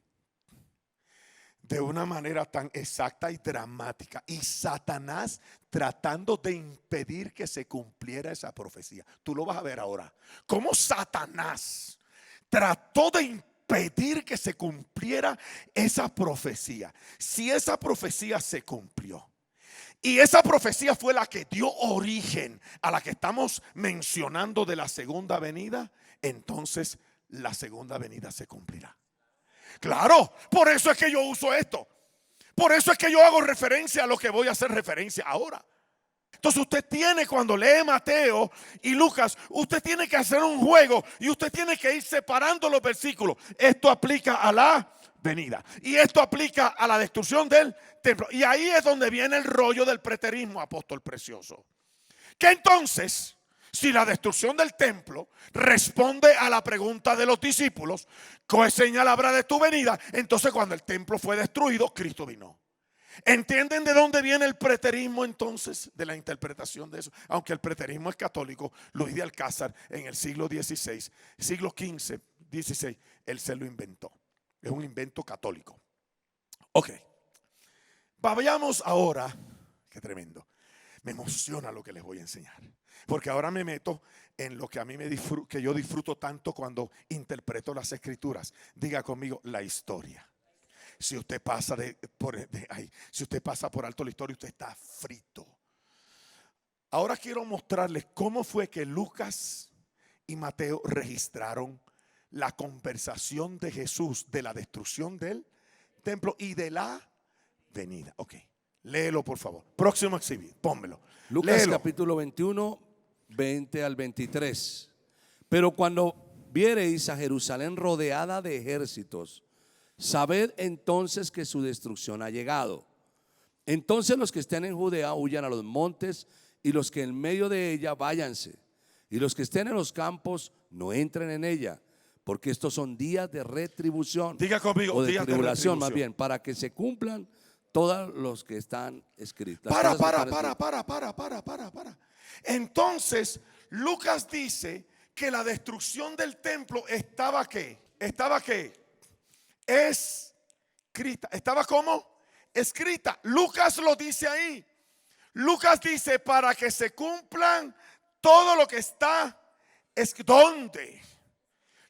de una manera tan exacta y dramática, y Satanás tratando de impedir que se cumpliera esa profecía, tú lo vas a ver ahora. Cómo Satanás trató de impedir que se cumpliera esa profecía. Si esa profecía se cumplió, y esa profecía fue la que dio origen a la que estamos mencionando de la segunda venida, entonces la segunda venida se cumplirá. Claro, por eso es que yo uso esto. Por eso es que yo hago referencia a lo que voy a hacer referencia ahora. Entonces usted tiene, cuando lee Mateo y Lucas, usted tiene que hacer un juego y usted tiene que ir separando los versículos. Esto aplica a la venida y esto aplica a la destrucción del templo. Y ahí es donde viene el rollo del preterismo, apóstol precioso. Que entonces, si la destrucción del templo responde a la pregunta de los discípulos, ¿qué señal habrá de tu venida? Entonces cuando el templo fue destruido, Cristo vino. ¿Entienden de dónde viene el preterismo entonces? De la interpretación de eso. Aunque el preterismo es católico, Luis de Alcázar en el siglo XVI, siglo XV, XVI, él se lo inventó. Es un invento católico. Ok. Vayamos ahora. Qué tremendo. Me emociona lo que les voy a enseñar. Porque ahora me meto en lo que a mí que yo disfruto tanto cuando interpreto las escrituras. Diga conmigo, la historia. Si usted pasa si usted pasa por alto la historia, usted está frito. Ahora quiero mostrarles cómo fue que Lucas y Mateo registraron la conversación de Jesús de la destrucción del templo y de la venida. Ok, léelo por favor. Próximo exhibit, pónmelo. Lucas léelo. capítulo 21, 20 al 23. Pero cuando viereis a Jerusalén rodeada de ejércitos, sabed entonces que su destrucción ha llegado. Entonces los que estén en Judea huyan a los montes, y los que en medio de ella váyanse, y los que estén en los campos no entren en ella, porque estos son días de retribución. Diga conmigo, o de días tribulación, de más bien, para que se cumplan todos los que están escritos. Para. Entonces Lucas dice que la destrucción del templo estaba ¿qué? Estaba ¿qué? Escrita. ¿Estaba cómo? Escrita. Lucas lo dice ahí. Lucas dice para que se cumplan todo lo que está escrito. ¿Dónde?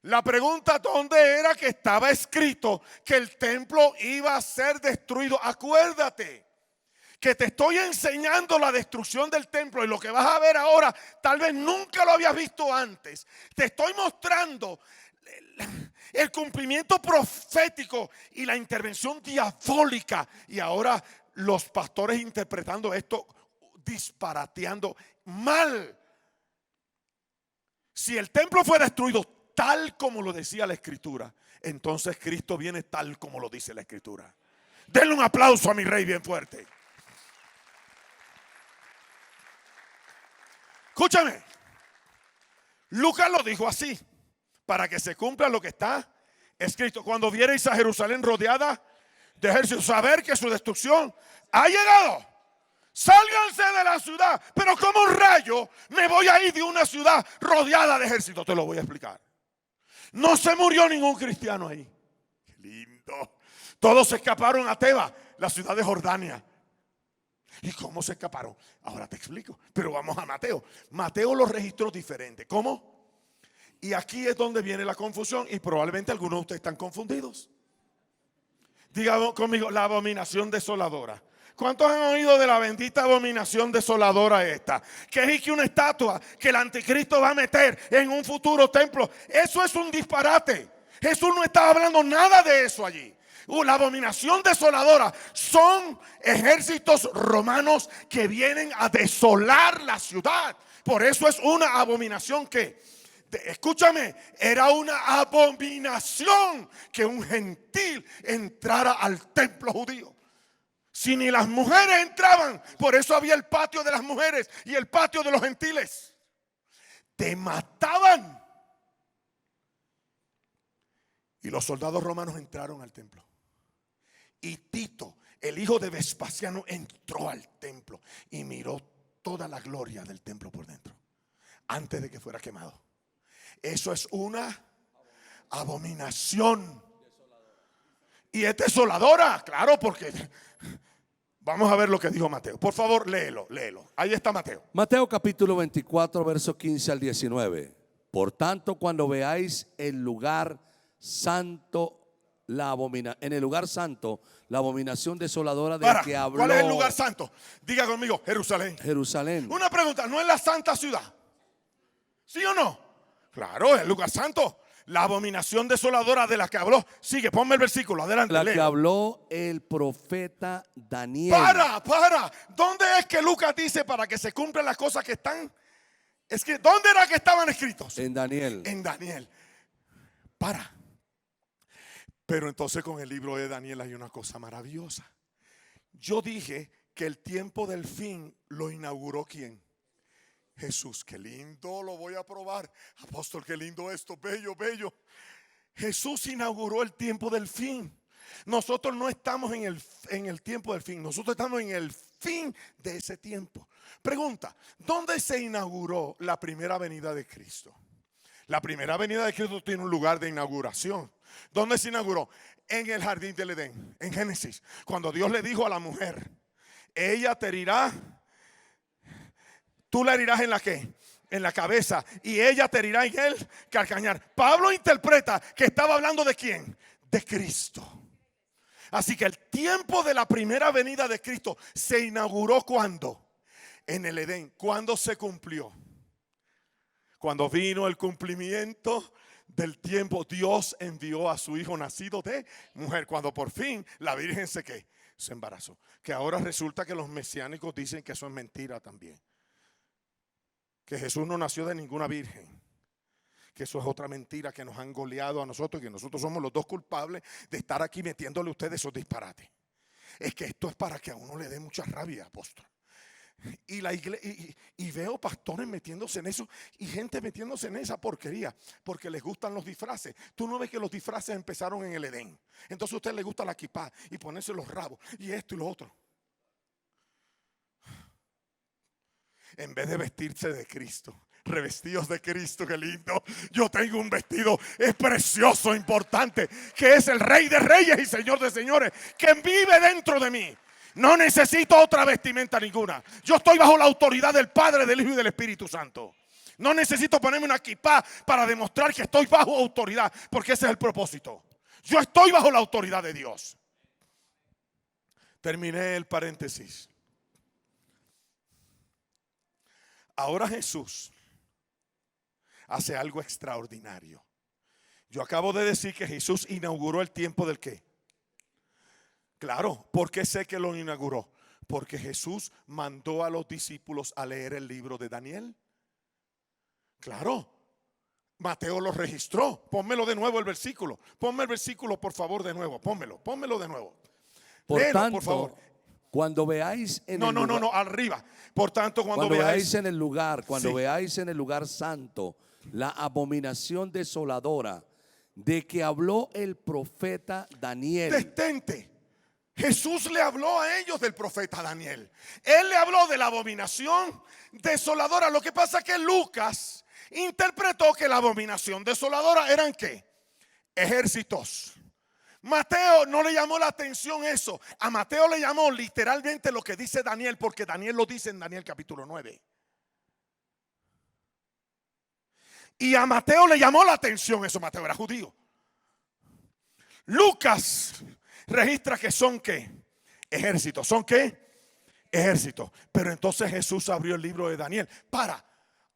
La pregunta ¿dónde era que estaba escrito que el templo iba a ser destruido? Acuérdate que te estoy enseñando la destrucción del templo y lo que vas a ver ahora, tal vez nunca lo habías visto antes. Te estoy mostrando el cumplimiento profético y la intervención diabólica. Y ahora los pastores interpretando esto, disparateando mal. Si el templo fue destruido tal como lo decía la Escritura, entonces Cristo viene tal como lo dice la Escritura. Denle un aplauso a mi rey bien fuerte. Escúchame. Lucas lo dijo así, para que se cumpla lo que está escrito. Cuando viereis a Jerusalén rodeada de ejércitos, saber que su destrucción ha llegado. Sálganse de la ciudad. Pero como un rayo me voy a ir de una ciudad rodeada de ejércitos. Te lo voy a explicar. No se murió ningún cristiano ahí. Qué lindo. Todos se escaparon a Teba, la ciudad de Jordania. ¿Y cómo se escaparon? Ahora te explico. Pero vamos a Mateo. Mateo lo registró diferente. ¿Cómo? Y aquí es donde viene la confusión. Y probablemente algunos de ustedes están confundidos. Diga conmigo, la abominación desoladora. ¿Cuántos han oído de la bendita abominación desoladora esta? Que es que una estatua que el anticristo va a meter en un futuro templo. Eso es un disparate. Jesús no estaba hablando nada de eso allí. La abominación desoladora son ejércitos romanos que vienen a desolar la ciudad. Por eso es una abominación que, escúchame, era una abominación que un gentil entrara al templo judío. Si ni las mujeres entraban, por eso había el patio de las mujeres y el patio de los gentiles. Te mataban. Y los soldados romanos entraron al templo. Y Tito, el hijo de Vespasiano, entró al templo y miró toda la gloria del templo por dentro, antes de que fuera quemado. Eso es una abominación. Y es desoladora, claro, porque vamos a ver lo que dijo Mateo. Por favor, léelo. Ahí está Mateo. Mateo capítulo 24, verso 15 al 19. Por tanto, cuando veáis el lugar santo, en el lugar santo, la abominación desoladora de que habló. ¿Cuál es el lugar santo? Diga conmigo, Jerusalén. Jerusalén. Una pregunta, ¿no es la santa ciudad? ¿Sí o no? Claro, es el lugar santo. La abominación desoladora de la que habló. Sigue, ponme el versículo, adelante. La que habló el profeta Daniel. Para. ¿Dónde es que Lucas dice para que se cumplan las cosas que están? Es que, ¿dónde era que estaban escritos? En Daniel. En Daniel. Pero entonces con el libro de Daniel hay una cosa maravillosa. Yo dije que el tiempo del fin lo inauguró ¿quién? Jesús. Qué lindo, lo voy a probar. Apóstol, qué lindo esto, bello. Jesús inauguró el tiempo del fin. Nosotros no estamos en el tiempo del fin. Nosotros estamos en el fin de ese tiempo. Pregunta, ¿dónde se inauguró la primera venida de Cristo? La primera venida de Cristo tiene un lugar de inauguración. ¿Dónde se inauguró? En el jardín del Edén, en Génesis. Cuando Dios le dijo a la mujer, ella te herirá, tú la herirás en la ¿qué? En la cabeza, y ella te herirá en el calcañar. Pablo interpreta que estaba hablando de ¿quién? De Cristo. Así que el tiempo de la primera venida de Cristo se inauguró ¿cuándo? En el Edén. ¿Cuándo se cumplió? Cuando vino el cumplimiento del tiempo, Dios envió a su hijo nacido de mujer. Cuando por fin la virgen se embarazó. Que ahora resulta que los mesiánicos dicen que eso es mentira también. Que Jesús no nació de ninguna virgen. Que eso es otra mentira que nos han goleado a nosotros. Y que nosotros somos los dos culpables de estar aquí metiéndole a ustedes esos disparates. Es que esto es para que a uno le dé mucha rabia, apóstol. Y la iglesia, y veo pastores metiéndose en eso y gente metiéndose en esa porquería porque les gustan los disfraces. Tú no ves que los disfraces empezaron en el Edén. Entonces a usted le gusta la kipá y ponerse los rabos y esto y lo otro. En vez de vestirse de Cristo, revestidos de Cristo, qué lindo. Yo tengo un vestido, es precioso, importante, que es el Rey de Reyes y Señor de Señores, que vive dentro de mí. No necesito otra vestimenta ninguna. Yo estoy bajo la autoridad del Padre, del Hijo y del Espíritu Santo. No necesito ponerme una kipá para demostrar que estoy bajo autoridad, porque ese es el propósito. Yo estoy bajo la autoridad de Dios. Terminé el paréntesis. Ahora Jesús hace algo extraordinario. Yo acabo de decir que Jesús inauguró el tiempo del qué. Claro, ¿por qué sé que lo inauguró? Porque Jesús mandó a los discípulos a leer el libro de Daniel. Claro, Mateo lo registró. Pónmelo de nuevo el versículo. Ponme el versículo por favor de nuevo. Pónmelo de nuevo. Por tanto, por favor. Cuando veáis en No, el lugar, arriba. Por tanto, cuando veáis en el lugar, Sí. veáis en el lugar santo la abominación desoladora de que habló el profeta Daniel. Detente. Jesús le habló a ellos del profeta Daniel. Él le habló de la abominación desoladora. Lo que pasa es que Lucas interpretó que la abominación desoladora eran ¿qué? Ejércitos. Mateo no le llamó la atención eso. A Mateo le llamó literalmente lo que dice Daniel, porque Daniel lo dice en Daniel capítulo 9. Y a Mateo le llamó la atención eso. Mateo era judío. Lucas registra que son ¿qué? Ejércitos. ¿Son qué? Ejércitos. Pero entonces Jesús abrió el libro de Daniel.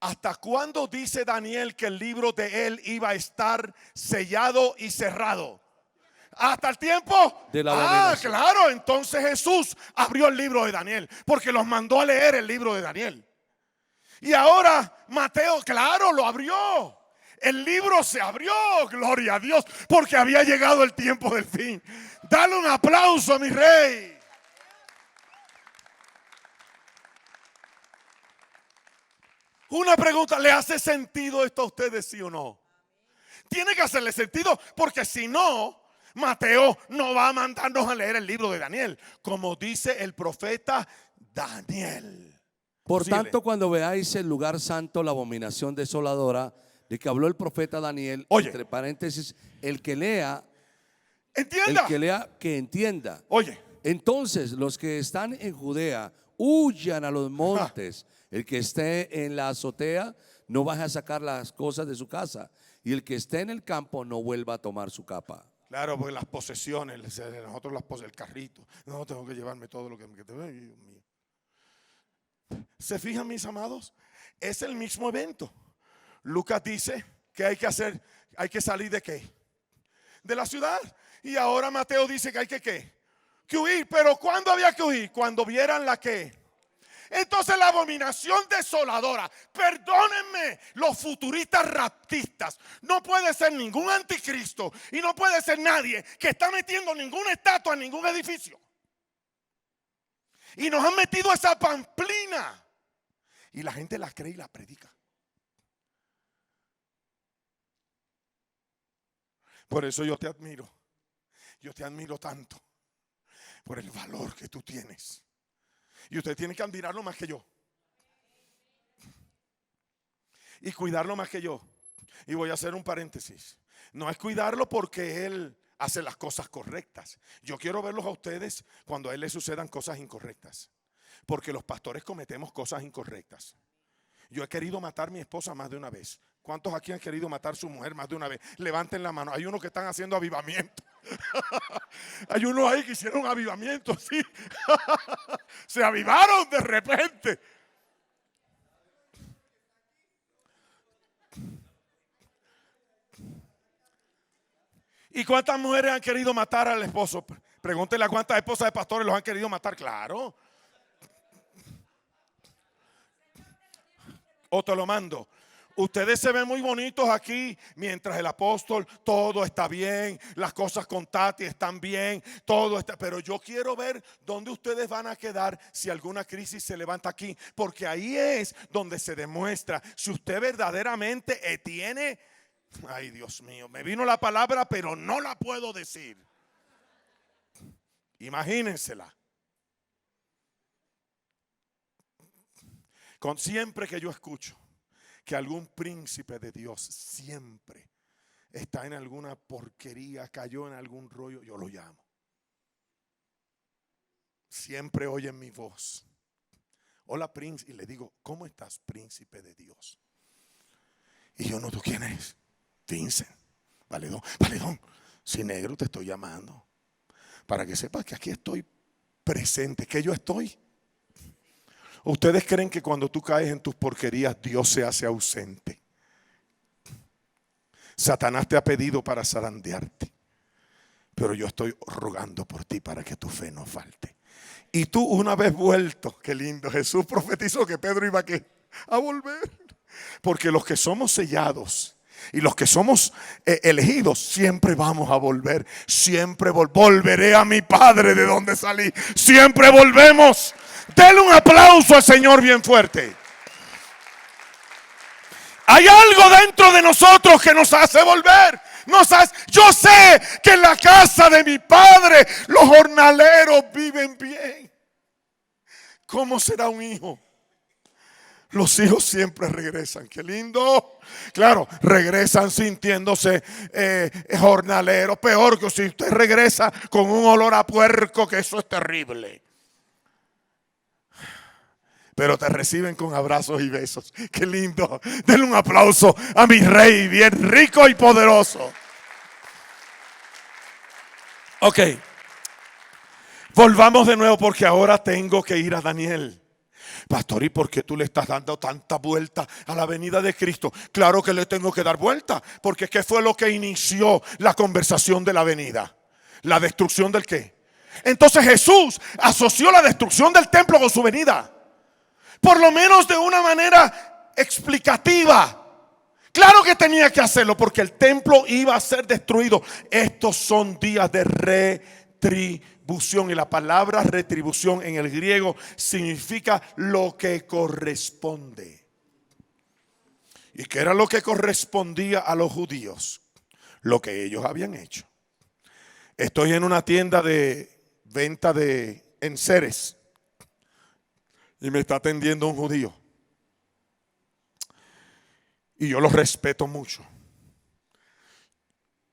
¿Hasta cuándo dice Daniel que el libro de él iba a estar sellado y cerrado? Hasta el tiempo de la abominación. Claro, entonces Jesús abrió el libro de Daniel, porque los mandó a leer el libro de Daniel. Y ahora Mateo, claro, lo abrió. El libro se abrió, gloria a Dios, porque había llegado el tiempo del fin. Dale un aplauso a mi rey. Una pregunta, ¿le hace sentido esto a ustedes, sí o no? Tiene que hacerle sentido, porque si no, Mateo no va a mandarnos a leer el libro de Daniel, como dice el profeta Daniel. Por tanto, cuando veáis el lugar santo, la abominación desoladora de que habló el profeta Daniel, entre paréntesis, el que lea, entienda. El que lea, que entienda. Oye. Entonces, los que están en Judea, huyan a los montes. El que esté en la azotea, no vaya a sacar las cosas de su casa. Y el que esté en el campo, no vuelva a tomar su capa. Claro, porque las posesiones, nosotros el carrito, no tengo que llevarme todo lo que me Dios mío. ¿Se fijan, mis amados? Es el mismo evento. Lucas dice que hay que hacer, hay que salir de qué? De la ciudad. Y ahora Mateo dice que hay que ¿qué? Que huir. Pero ¿cuándo había que huir? Cuando vieran la qué. Entonces la abominación desoladora, perdónenme los futuristas raptistas, no puede ser ningún anticristo y no puede ser nadie que está metiendo ninguna estatua en ningún edificio. Y nos han metido esa pamplina y la gente la cree y la predica. Por eso yo te admiro tanto por el valor que tú tienes. Y usted tiene que admirarlo más que yo. Y cuidarlo más que yo. Y voy a hacer un paréntesis. No es cuidarlo porque él hace las cosas correctas. Yo quiero verlos a ustedes cuando a él le sucedan cosas incorrectas. Porque los pastores cometemos cosas incorrectas. Yo he querido matar a mi esposa más de una vez. ¿Cuántos aquí han querido matar a su mujer más de una vez? Levanten la mano. Hay unos que están haciendo avivamiento. Hay unos ahí que hicieron avivamiento, sí. Se avivaron de repente. ¿Y cuántas mujeres han querido matar al esposo? Pregúntele a cuántas esposas de pastores los han querido matar. Claro. O te lo mando. Ustedes se ven muy bonitos aquí mientras el apóstol, todo está bien, las cosas con Tati están bien, todo está, pero yo quiero ver dónde ustedes van a quedar si alguna crisis se levanta aquí, porque ahí es donde se demuestra si usted verdaderamente tiene, ay Dios mío, me vino la palabra pero no la puedo decir. Imagínensela. Siempre que yo escucho que algún príncipe de Dios siempre está en alguna porquería, cayó en algún rollo, yo lo llamo. Siempre oyen mi voz. Hola, príncipe. Y le digo, ¿cómo estás, príncipe de Dios? Y yo no, ¿tú quién eres? Vincent. Valedón. Si negro te estoy llamando. Para que sepas que aquí estoy presente. ¿Que yo estoy? ¿Ustedes creen que cuando tú caes en tus porquerías Dios se hace ausente? Satanás te ha pedido para zarandearte, pero yo estoy rogando por ti para que tu fe no falte. Y tú, una vez vuelto, qué lindo, Jesús profetizó que Pedro iba a volver. Porque los que somos sellados y los que somos elegidos siempre vamos a volver. Siempre volveré a mi Padre de donde salí. Siempre volvemos. Denle un aplauso al Señor bien fuerte. Hay algo dentro de nosotros que nos hace volver. Yo sé que en la casa de mi Padre los jornaleros viven bien. ¿Cómo será un hijo? Los hijos siempre regresan. ¡Qué lindo! Claro, regresan sintiéndose jornaleros. Peor que si usted regresa con un olor a puerco, que eso es terrible. Pero te reciben con abrazos y besos. ¡Qué lindo! Denle un aplauso a mi rey, bien rico y poderoso. Ok. Volvamos de nuevo porque ahora tengo que ir a Daniel. Pastor, ¿y por qué tú le estás dando tanta vuelta a la venida de Cristo? Claro que le tengo que dar vuelta, porque ¿qué fue lo que inició la conversación de la venida? ¿La destrucción del qué? Entonces Jesús asoció la destrucción del templo con su venida. Por lo menos de una manera explicativa. Claro que tenía que hacerlo porque el templo iba a ser destruido. Estos son días de retribución. Y la palabra retribución en el griego significa lo que corresponde. ¿Y qué era lo que correspondía a los judíos? Lo que ellos habían hecho. Estoy en una tienda de venta de enseres y me está atendiendo un judío. Y yo los respeto mucho.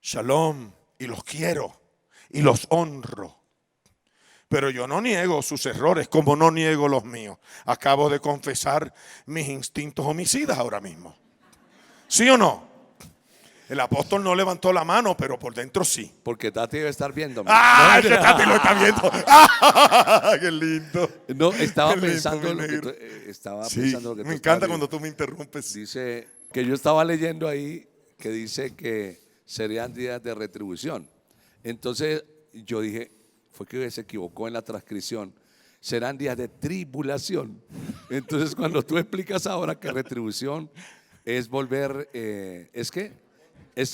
Shalom, y los quiero y los honro. Pero yo no niego sus errores como no niego los míos. Acabo de confesar mis instintos homicidas ahora mismo. ¿Sí o no? El apóstol no levantó la mano, pero por dentro sí. Porque Tati debe estar viéndome. ¡Ah! No, Tati lo está viendo. ¡Ah! ¡Qué lindo! No, estaba Qué lindo, pensando mi negro. pensando lo que tú me encanta estabas cuando tú me interrumpes. Dice que yo estaba leyendo ahí que dice que serían días de retribución. Entonces yo dije, fue que se equivocó en la transcripción. Serán días de tribulación. Entonces cuando tú explicas ahora que retribución es volver, es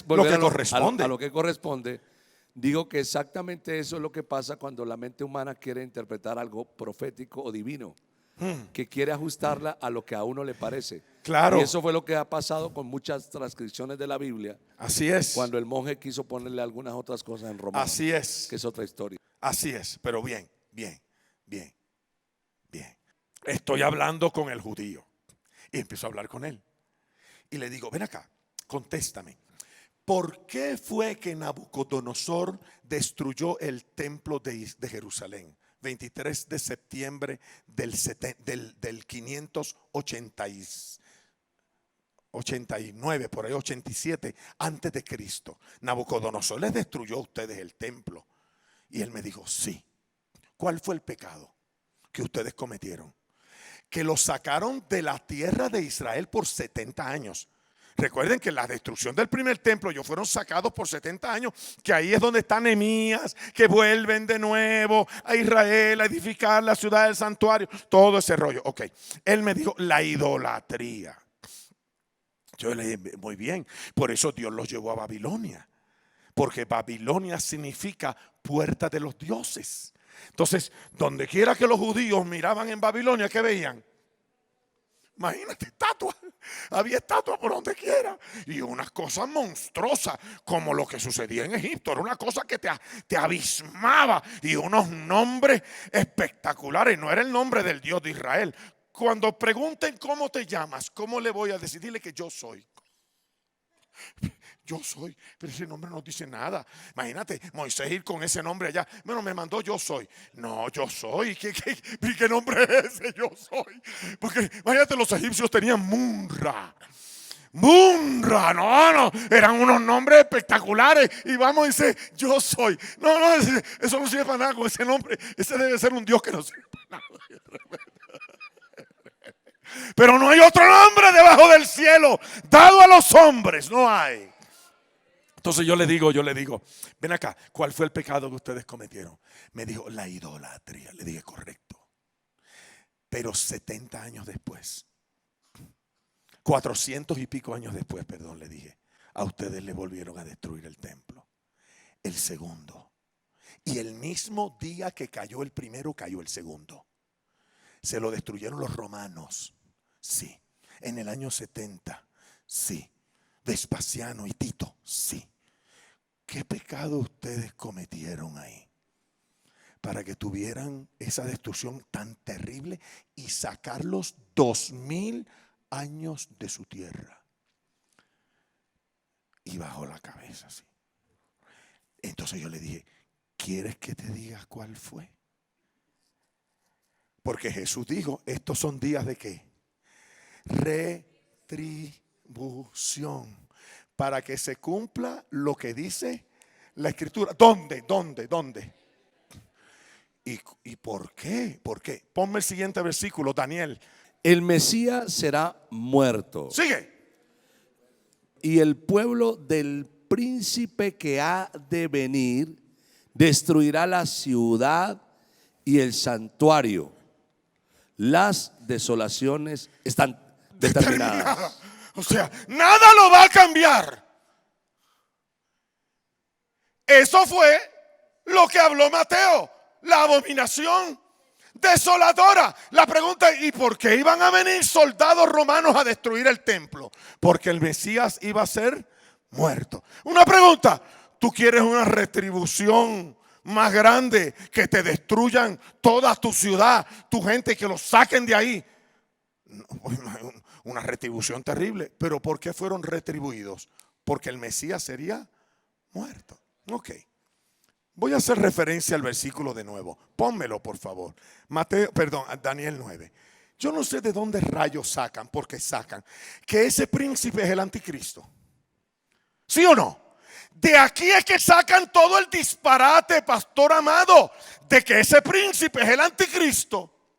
volver lo que corresponde. A lo que corresponde. Digo que exactamente eso es lo que pasa cuando la mente humana quiere interpretar algo profético o divino, que quiere ajustarla a lo que a uno le parece. Claro. Y eso fue lo que ha pasado con muchas transcripciones de la Biblia. Así es. Cuando el monje quiso ponerle algunas otras cosas en romano. Así es. Que es otra historia. Así es, pero bien. Estoy hablando con el judío y empiezo a hablar con él. Y le digo, ven acá, contéstame. ¿Por qué fue que Nabucodonosor destruyó el templo de Jerusalén? 23 de septiembre del 589, por ahí 87, antes de Cristo. Nabucodonosor les destruyó a ustedes el templo. Y él me dijo, sí. ¿Cuál fue el pecado que ustedes cometieron? Que los sacaron de la tierra de Israel por 70 años. Recuerden que la destrucción del primer templo, ellos fueron sacados por 70 años, que ahí es donde está Nehemías, que vuelven de nuevo a Israel a edificar la ciudad del santuario, todo ese rollo. Ok, él me dijo la idolatría. Yo le dije, muy bien, por eso Dios los llevó a Babilonia, porque Babilonia significa puerta de los dioses. Entonces, donde quiera que los judíos miraban en Babilonia, ¿qué veían? Imagínate, estatuas. Había estatuas por donde quiera. Y unas cosas monstruosas, como lo que sucedía en Egipto. Era una cosa que te abismaba. Y unos nombres espectaculares. No era el nombre del Dios de Israel. Cuando pregunten cómo te llamas, ¿cómo le voy a decir? Dile que yo soy. Yo soy, pero ese nombre no dice nada. Imagínate, Moisés ir con ese nombre allá. Bueno, me mandó yo soy. No, yo soy. ¿Qué nombre es ese? Yo soy. Porque imagínate, los egipcios tenían Munra. Munra, no, eran unos nombres espectaculares. Y vamos a decir, yo soy. No, eso no sirve para nada con ese nombre. Ese debe ser un Dios que no sirve para nada. Pero no hay otro nombre debajo del cielo dado a los hombres. No hay. Entonces yo le digo, ven acá, ¿cuál fue el pecado que ustedes cometieron? Me dijo, la idolatría. Le dije, correcto. Pero 70 años después, 400 y pico años después, perdón, le dije, a ustedes le volvieron a destruir el templo. El segundo. Y el mismo día que cayó el primero, cayó el segundo. Se lo destruyeron los romanos. Sí. En el año 70. Sí. Vespasiano y Tito. Sí. ¿Qué pecado ustedes cometieron ahí? Para que tuvieran esa destrucción tan terrible y sacarlos 2000 años de su tierra. Y bajó la cabeza así. Entonces yo le dije, ¿quieres que te diga cuál fue? Porque Jesús dijo, estos son días de ¿qué? Retribución. Para que se cumpla lo que dice la Escritura. ¿Dónde? ¿Y por qué? ¿Por qué? Ponme el siguiente versículo, Daniel. El Mesías será muerto. Sigue. Y el pueblo del príncipe que ha de venir destruirá la ciudad y el santuario. Las desolaciones están determinadas. O sea, nada lo va a cambiar. Eso fue lo que habló Mateo. La abominación desoladora. La pregunta es, ¿y por qué iban a venir soldados romanos a destruir el templo? Porque el Mesías iba a ser muerto. Una pregunta, ¿tú quieres una retribución más grande, que te destruyan toda tu ciudad, tu gente, que los saquen de ahí? Una retribución terrible. ¿Pero por qué fueron retribuidos? Porque el Mesías sería muerto. Ok. Voy a hacer referencia al versículo de nuevo. Pónmelo, por favor. Daniel 9. Yo no sé de dónde rayos sacan, porque sacan que ese príncipe es el anticristo. ¿Sí o no? De aquí es que sacan todo el disparate, pastor amado, de que ese príncipe es el anticristo.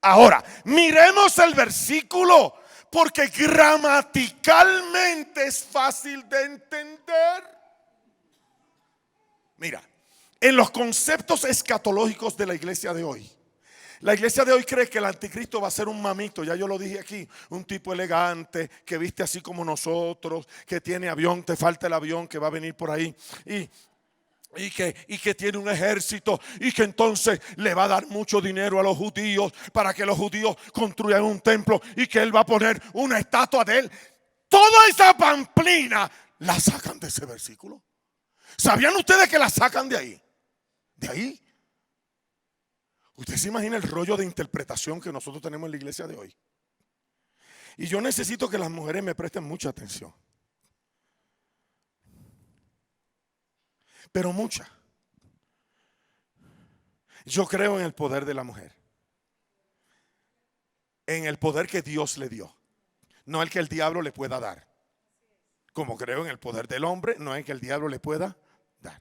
Ahora, miremos el versículo, porque gramaticalmente es fácil de entender. Mira, en los conceptos escatológicos de la iglesia de hoy, la iglesia de hoy cree que el anticristo va a ser un mamito, ya yo lo dije aquí, un tipo elegante, que viste así como nosotros, que tiene avión, te falta el avión que va a venir por ahí, y que tiene un ejército, y que entonces le va a dar mucho dinero a los judíos para que los judíos construyan un templo, y que él va a poner una estatua de él. Toda esa pamplina la sacan de ese versículo. ¿Sabían ustedes que la sacan de ahí? De ahí. Usted se imagina el rollo de interpretación que nosotros tenemos en la iglesia de hoy. Y yo necesito que las mujeres me presten mucha atención. Pero mucha. Yo creo en el poder de la mujer. En el poder que Dios le dio. No el que el diablo le pueda dar. Como creo en el poder del hombre, no en que el diablo le pueda dar.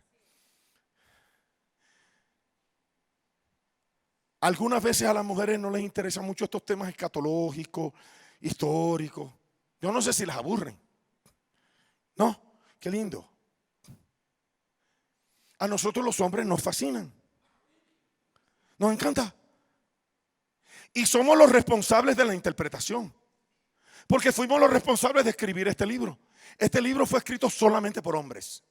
Algunas veces a las mujeres no les interesan mucho estos temas escatológicos, históricos. Yo no sé si las aburren. No, qué lindo. A nosotros los hombres nos fascinan. Nos encanta. Y somos los responsables de la interpretación. Porque fuimos los responsables de escribir este libro. Este libro fue escrito solamente por hombres.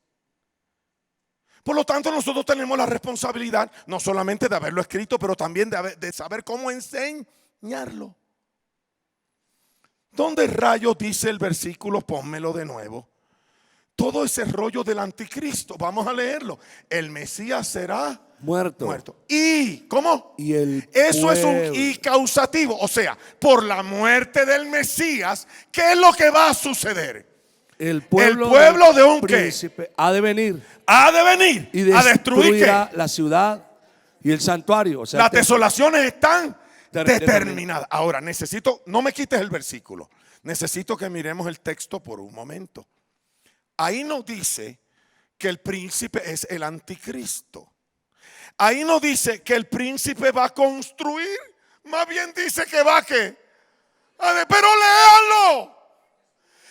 Por lo tanto, nosotros tenemos la responsabilidad no solamente de haberlo escrito, pero también de saber cómo enseñarlo. ¿Dónde rayos dice el versículo? Pónmelo de nuevo. Todo ese rollo del anticristo, vamos a leerlo. El Mesías será muerto. ¿Y cómo? Eso es un y causativo. O sea, por la muerte del Mesías, ¿qué es lo que va a suceder? El pueblo de un príncipe ha de venir y a destruir la ciudad y el santuario. O sea, las desolaciones están determinadas. Ahora no me quites el versículo. Necesito que miremos el texto por un momento. Ahí no dice que el príncipe es el anticristo. Ahí no dice que el príncipe va a construir. Más bien dice que va a ¿qué? Pero léalo.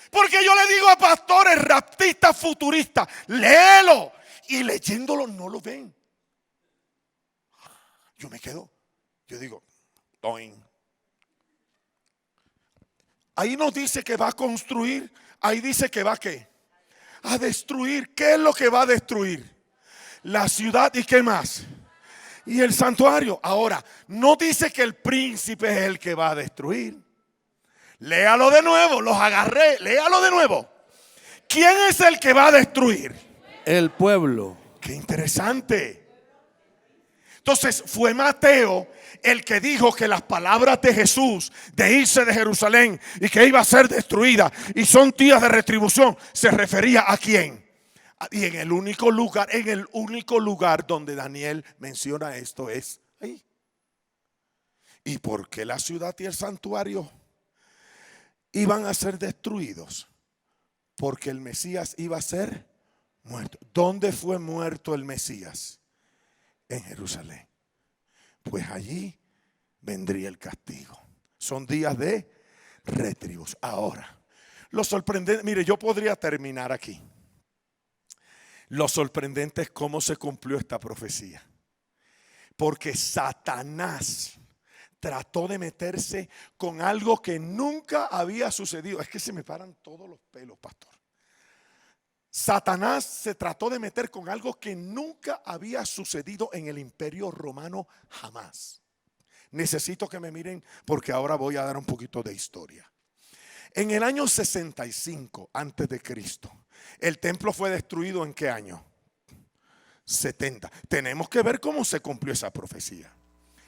Porque yo le digo a pastores raptistas futuristas, léelo. Y leyéndolo no lo ven. Yo me quedo. Yo digo, doing. Ahí no dice que va a construir. Ahí dice que va a ¿qué? A destruir. ¿Qué es lo que va a destruir? La ciudad y ¿qué más? Y el santuario. Ahora, no dice que el príncipe es el que va a destruir. Léalo de nuevo, los agarré. Léalo de nuevo. ¿Quién es el que va a destruir? El pueblo. Qué interesante. Entonces fue Mateo el que dijo que las palabras de Jesús de irse de Jerusalén y que iba a ser destruida y son días de retribución, se refería a quién. Y en el único lugar donde Daniel menciona esto es ahí. ¿Y por qué la ciudad y el santuario iban a ser destruidos? Porque el Mesías iba a ser muerto. ¿Dónde fue muerto el Mesías? En Jerusalén. Pues allí vendría el castigo. Son días de retribución. Ahora, lo sorprendente, mire, yo podría terminar aquí. Lo sorprendente es cómo se cumplió esta profecía. Porque Satanás trató de meterse con algo que nunca había sucedido. Es que se me paran todos los pelos, pastor. Satanás se trató de meter con algo que nunca había sucedido en el Imperio Romano jamás. Necesito que me miren porque ahora voy a dar un poquito de historia. En el año 65 antes de Cristo, el templo fue destruido. ¿En qué año? 70. Tenemos que ver cómo se cumplió esa profecía.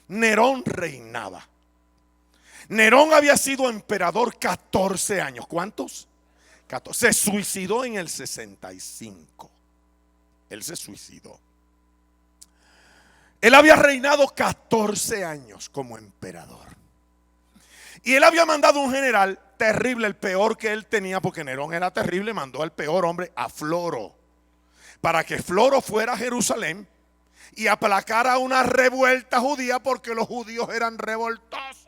Nerón reinaba. Nerón había sido emperador 14 años. ¿Cuántos? 14. Se suicidó en el 65. Él se suicidó. Él había reinado 14 años como emperador. Y él había mandado un general terrible, el peor que él tenía, porque Nerón era terrible. Mandó al peor hombre, a Floro, para que Floro fuera a Jerusalén y aplacara una revuelta judía, porque los judíos eran revoltosos.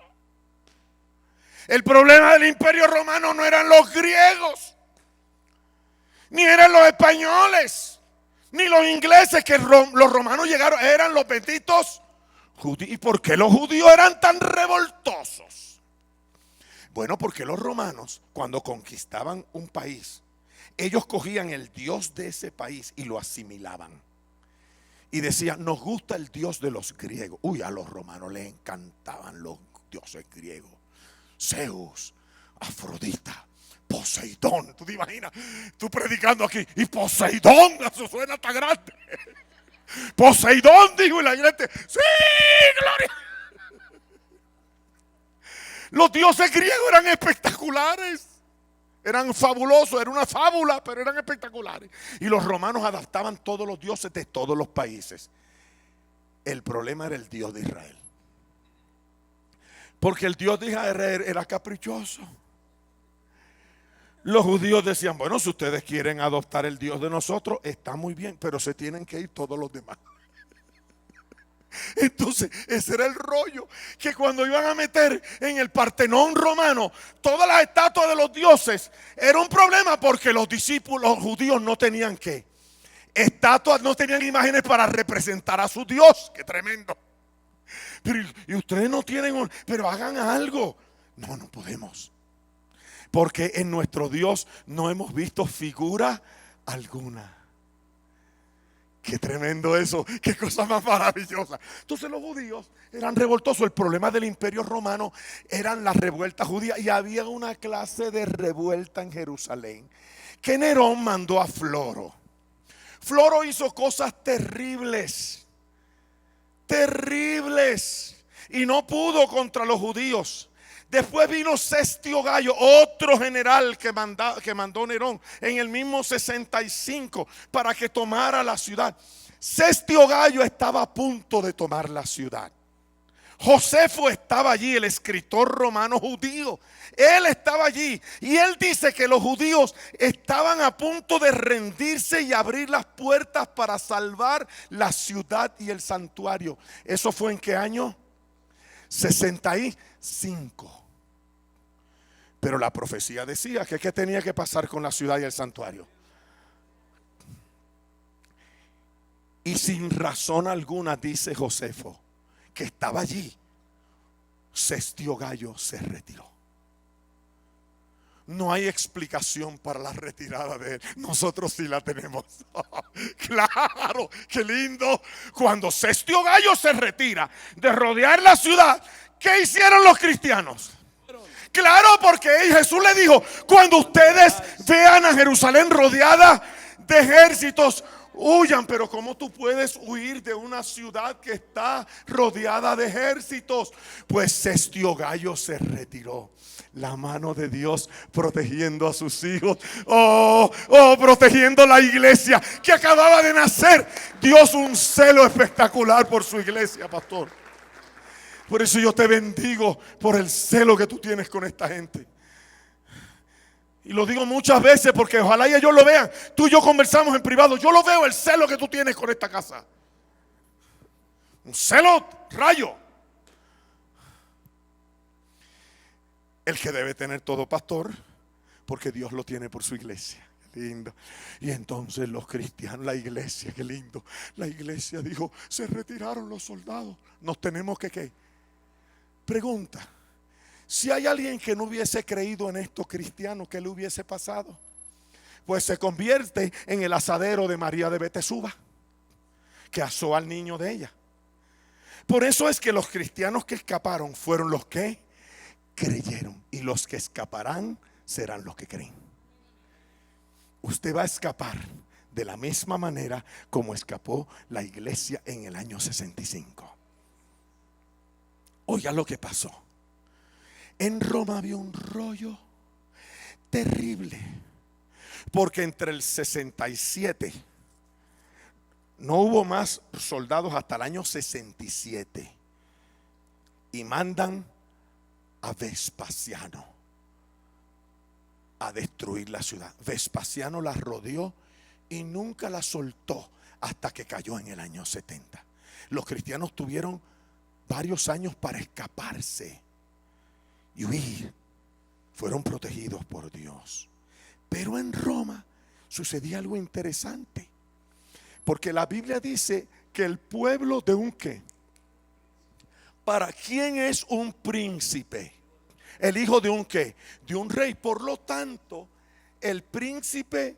El problema del Imperio Romano no eran los griegos, ni eran los españoles, ni los ingleses, que los romanos llegaron, eran los benditos judíos. ¿Y por qué los judíos eran tan revoltosos? Bueno, porque los romanos, cuando conquistaban un país, ellos cogían el dios de ese país y lo asimilaban. Y decían, nos gusta el dios de los griegos. Uy, a los romanos les encantaban los dioses griegos. Zeus, Afrodita, Poseidón. Tú te imaginas, tú predicando aquí, y Poseidón, eso suena tan grande. Poseidón, dijo, y la gente, sí, gloria. Los dioses griegos eran espectaculares, eran fabulosos, era una fábula, pero eran espectaculares. Y los romanos adaptaban todos los dioses de todos los países. El problema era el Dios de Israel. Porque el Dios de Israel era caprichoso. Los judíos decían, bueno, si ustedes quieren adoptar el Dios de nosotros, está muy bien, pero se tienen que ir todos los demás. Entonces, ese era el rollo, que cuando iban a meter en el Partenón romano todas las estatuas de los dioses, era un problema, porque los discípulos, los judíos, no tenían ¿qué? Estatuas, no tenían imágenes para representar a su Dios. ¡Qué tremendo! Pero, y ustedes no tienen, pero hagan algo. No, no podemos, porque en nuestro Dios no hemos visto figura alguna. Qué tremendo eso, qué cosa más maravillosa. Entonces los judíos eran revoltosos. El problema del Imperio Romano eran las revueltas judías, y había una clase de revuelta en Jerusalén que Nerón mandó a Floro. Floro hizo cosas terribles, y no pudo contra los judíos. Después vino Cestio Gallo, otro general que mandó Nerón en el mismo 65 para que tomara la ciudad. Cestio Gallo estaba a punto de tomar la ciudad. Josefo estaba allí, el escritor romano judío. Él estaba allí, y él dice que los judíos estaban a punto de rendirse y abrir las puertas para salvar la ciudad y el santuario. ¿Eso fue en qué año? 65. Pero la profecía decía que qué tenía que pasar con la ciudad y el santuario. Y sin razón alguna, dice Josefo, que estaba allí, Cestio Gallo se retiró. No hay explicación para la retirada de él. Nosotros sí la tenemos. Claro, qué lindo. Cuando Cestio Gallo se retira de rodear la ciudad, ¿qué hicieron los cristianos? Claro, porque Jesús le dijo: cuando ustedes vean a Jerusalén rodeada de ejércitos, huyan. Pero ¿cómo tú puedes huir de una ciudad que está rodeada de ejércitos? Pues Cestio Gallo se retiró. La mano de Dios protegiendo a sus hijos. Protegiendo la iglesia que acababa de nacer. Dios, un celo espectacular por su iglesia, pastor. Por eso yo te bendigo por el celo que tú tienes con esta gente. Y lo digo muchas veces porque ojalá y ellos lo vean. Tú y yo conversamos en privado. Yo lo veo, el celo que tú tienes con esta casa. Un celo rayo. El que debe tener todo pastor, porque Dios lo tiene por su iglesia. Qué lindo. Y entonces los cristianos, la iglesia, qué lindo. La iglesia dijo: se retiraron los soldados. Nos tenemos que ¿qué? Pregunta: si hay alguien que no hubiese creído en estos cristianos, ¿qué le hubiese pasado? Pues se convierte en el asadero de María de Betesuba, que asó al niño de ella. Por eso es que los cristianos que escaparon fueron los que creyeron, y los que escaparán serán los que creen. Usted va a escapar de la misma manera como escapó la iglesia en el año 65. Oiga lo que pasó. En Roma había un rollo terrible, porque entre el 67 no hubo más soldados hasta el año 67, y mandan a Vespasiano a destruir la ciudad. Vespasiano la rodeó y nunca la soltó hasta que cayó en el año 70. Los cristianos tuvieron varios años para escaparse y huir. Fueron protegidos por Dios. Pero en Roma sucedía algo interesante, porque la Biblia dice que el pueblo de un ¿qué? ¿Para quién es un príncipe? El hijo de un ¿qué? De un rey. Por lo tanto, el príncipe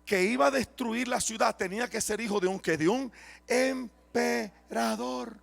que iba a destruir la ciudad tenía que ser hijo de un ¿qué? De un emperador.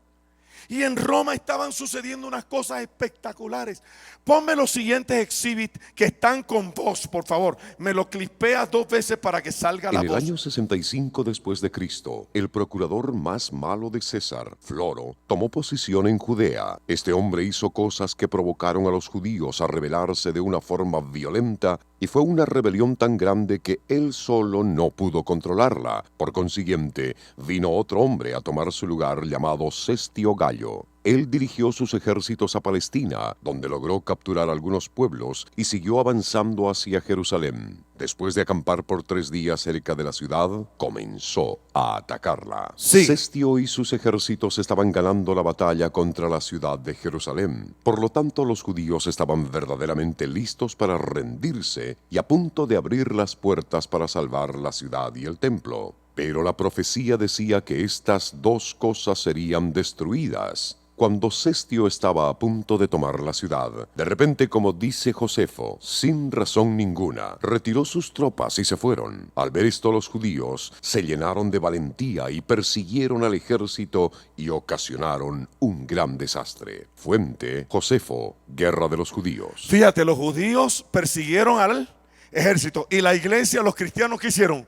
Y en Roma estaban sucediendo unas cosas espectaculares. Ponme los siguientes exhibits que están con voz, por favor. Me lo clipeas 2 veces para que salga la voz. En el año 65 después de Cristo, el procurador más malo de César, Floro, tomó posición en Judea. Este hombre hizo cosas que provocaron a los judíos a rebelarse de una forma violenta, y fue una rebelión tan grande que él solo no pudo controlarla. Por consiguiente, vino otro hombre a tomar su lugar llamado Cestio Gallo. Él dirigió sus ejércitos a Palestina, donde logró capturar algunos pueblos y siguió avanzando hacia Jerusalén. Después de acampar por 3 días cerca de la ciudad, comenzó a atacarla. Sí. Cestio y sus ejércitos estaban ganando la batalla contra la ciudad de Jerusalén. Por lo tanto, los judíos estaban verdaderamente listos para rendirse y a punto de abrir las puertas para salvar la ciudad y el templo. Pero la profecía decía que estas 2 cosas serían destruidas cuando Cestio estaba a punto de tomar la ciudad. De repente, como dice Josefo, sin razón ninguna, retiró sus tropas y se fueron. Al ver esto, los judíos se llenaron de valentía y persiguieron al ejército y ocasionaron un gran desastre. Fuente, Josefo, Guerra de los Judíos. Fíjate, los judíos persiguieron al ejército, y la iglesia, los cristianos, ¿qué hicieron?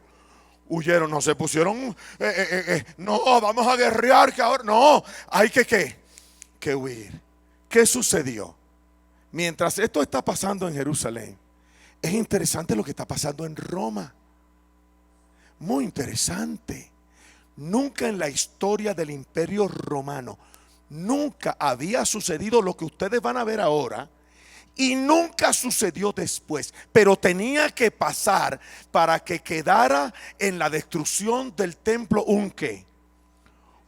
Huyeron, no se pusieron, no, vamos a guerrear, que ahora, no, hay que huir. ¿Qué sucedió? Mientras esto está pasando en Jerusalén, es interesante lo que está pasando en Roma. Muy interesante. Nunca en la historia del Imperio Romano, nunca había sucedido lo que ustedes van a ver ahora. Y nunca sucedió después, pero tenía que pasar para que quedara en la destrucción del templo un ¿qué?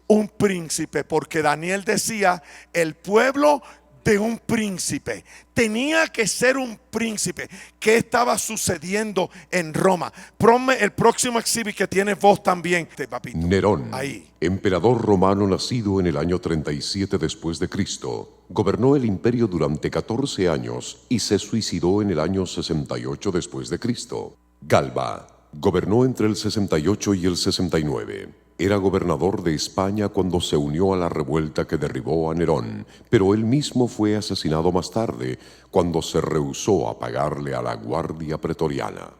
Un príncipe, porque Daniel decía: el pueblo de un príncipe. Tenía que ser un príncipe. ¿Qué estaba sucediendo en Roma? Ponme el próximo exhibit que tiene voz también, papito. Nerón, Ahí. emperador romano nacido en el año 37 después de Cristo, gobernó el imperio durante 14 años y se suicidó en el año 68 después de Cristo. Galba gobernó entre el 68 y el 69. Era gobernador de España cuando se unió a la revuelta que derribó a Nerón, pero él mismo fue asesinado más tarde cuando se rehusó a pagarle a la guardia pretoriana.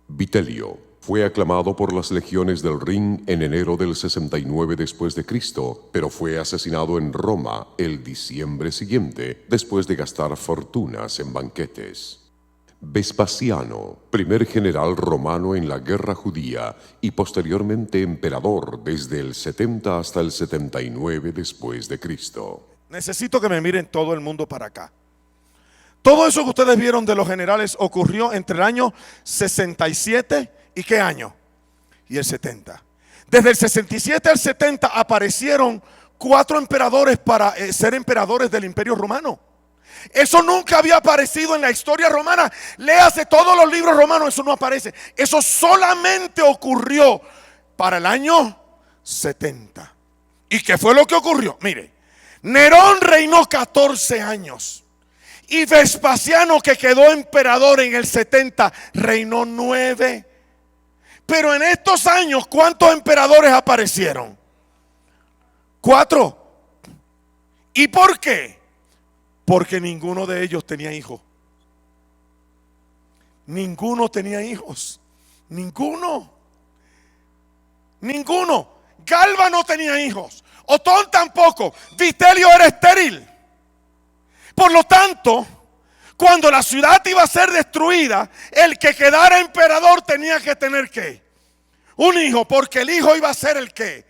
Vitelio fue aclamado por las legiones del Rin en enero del 69 después de Cristo, pero fue asesinado en Roma el diciembre siguiente después de gastar fortunas en banquetes. Vespasiano, primer general romano en la guerra judía y posteriormente emperador desde el 70 hasta el 79 después de Cristo. Necesito que me miren todo el mundo para acá. Todo eso que ustedes vieron de los generales ocurrió entre el año 67 y ¿qué año? Y el 70. Desde el 67 al 70 aparecieron 4 emperadores para ser emperadores del Imperio Romano. Eso nunca había aparecido en la historia romana. Léase todos los libros romanos, eso no aparece. Eso solamente ocurrió para el año 70. ¿Y qué fue lo que ocurrió? Mire, Nerón reinó 14 años. Y Vespasiano, que quedó emperador en el 70, reinó 9. Pero en estos años, ¿cuántos emperadores aparecieron? 4. ¿Y por qué? Porque ninguno de ellos tenía hijos. Ninguno tenía hijos. Ninguno. Galba no tenía hijos. Otón tampoco. Vitelio era estéril. Por lo tanto, cuando la ciudad iba a ser destruida, el que quedara emperador tenía que tener ¿qué? Un hijo, porque el hijo iba a ser el ¿qué?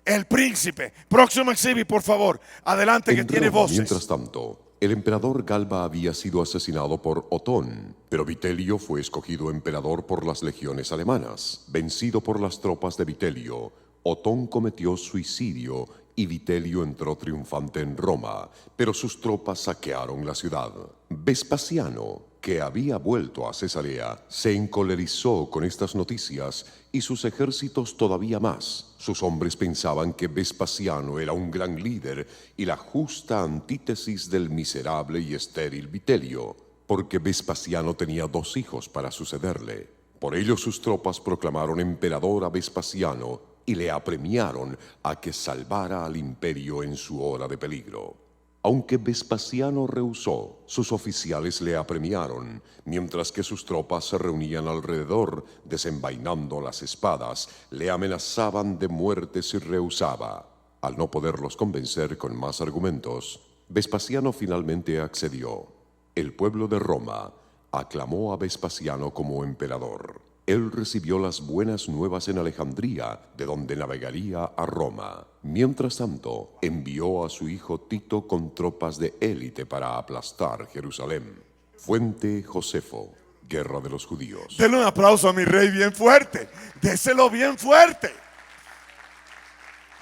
El príncipe. Próximo exhibit, por favor. Adelante, que tiene voces. Mientras tanto, el emperador Galba había sido asesinado por Otón, pero Vitelio fue escogido emperador por las legiones alemanas. Vencido por las tropas de Vitelio, Otón cometió suicidio y Vitelio entró triunfante en Roma, pero sus tropas saquearon la ciudad. Vespasiano, que había vuelto a Cesarea, se encolerizó con estas noticias y sus ejércitos todavía más. Sus hombres pensaban que Vespasiano era un gran líder y la justa antítesis del miserable y estéril Vitelio, porque Vespasiano tenía 2 hijos para sucederle. Por ello sus tropas proclamaron emperador a Vespasiano y le apremiaron a que salvara al imperio en su hora de peligro. Aunque Vespasiano rehusó, sus oficiales le apremiaron, mientras que sus tropas se reunían alrededor, desenvainando las espadas, le amenazaban de muerte si rehusaba. Al no poderlos convencer con más argumentos, Vespasiano finalmente accedió. El pueblo de Roma aclamó a Vespasiano como emperador. Él recibió las buenas nuevas en Alejandría, de donde navegaría a Roma. Mientras tanto, envió a su hijo Tito con tropas de élite para aplastar Jerusalén. Fuente Josefo, Guerra de los Judíos. Denle un aplauso a mi rey bien fuerte. Déselo bien fuerte.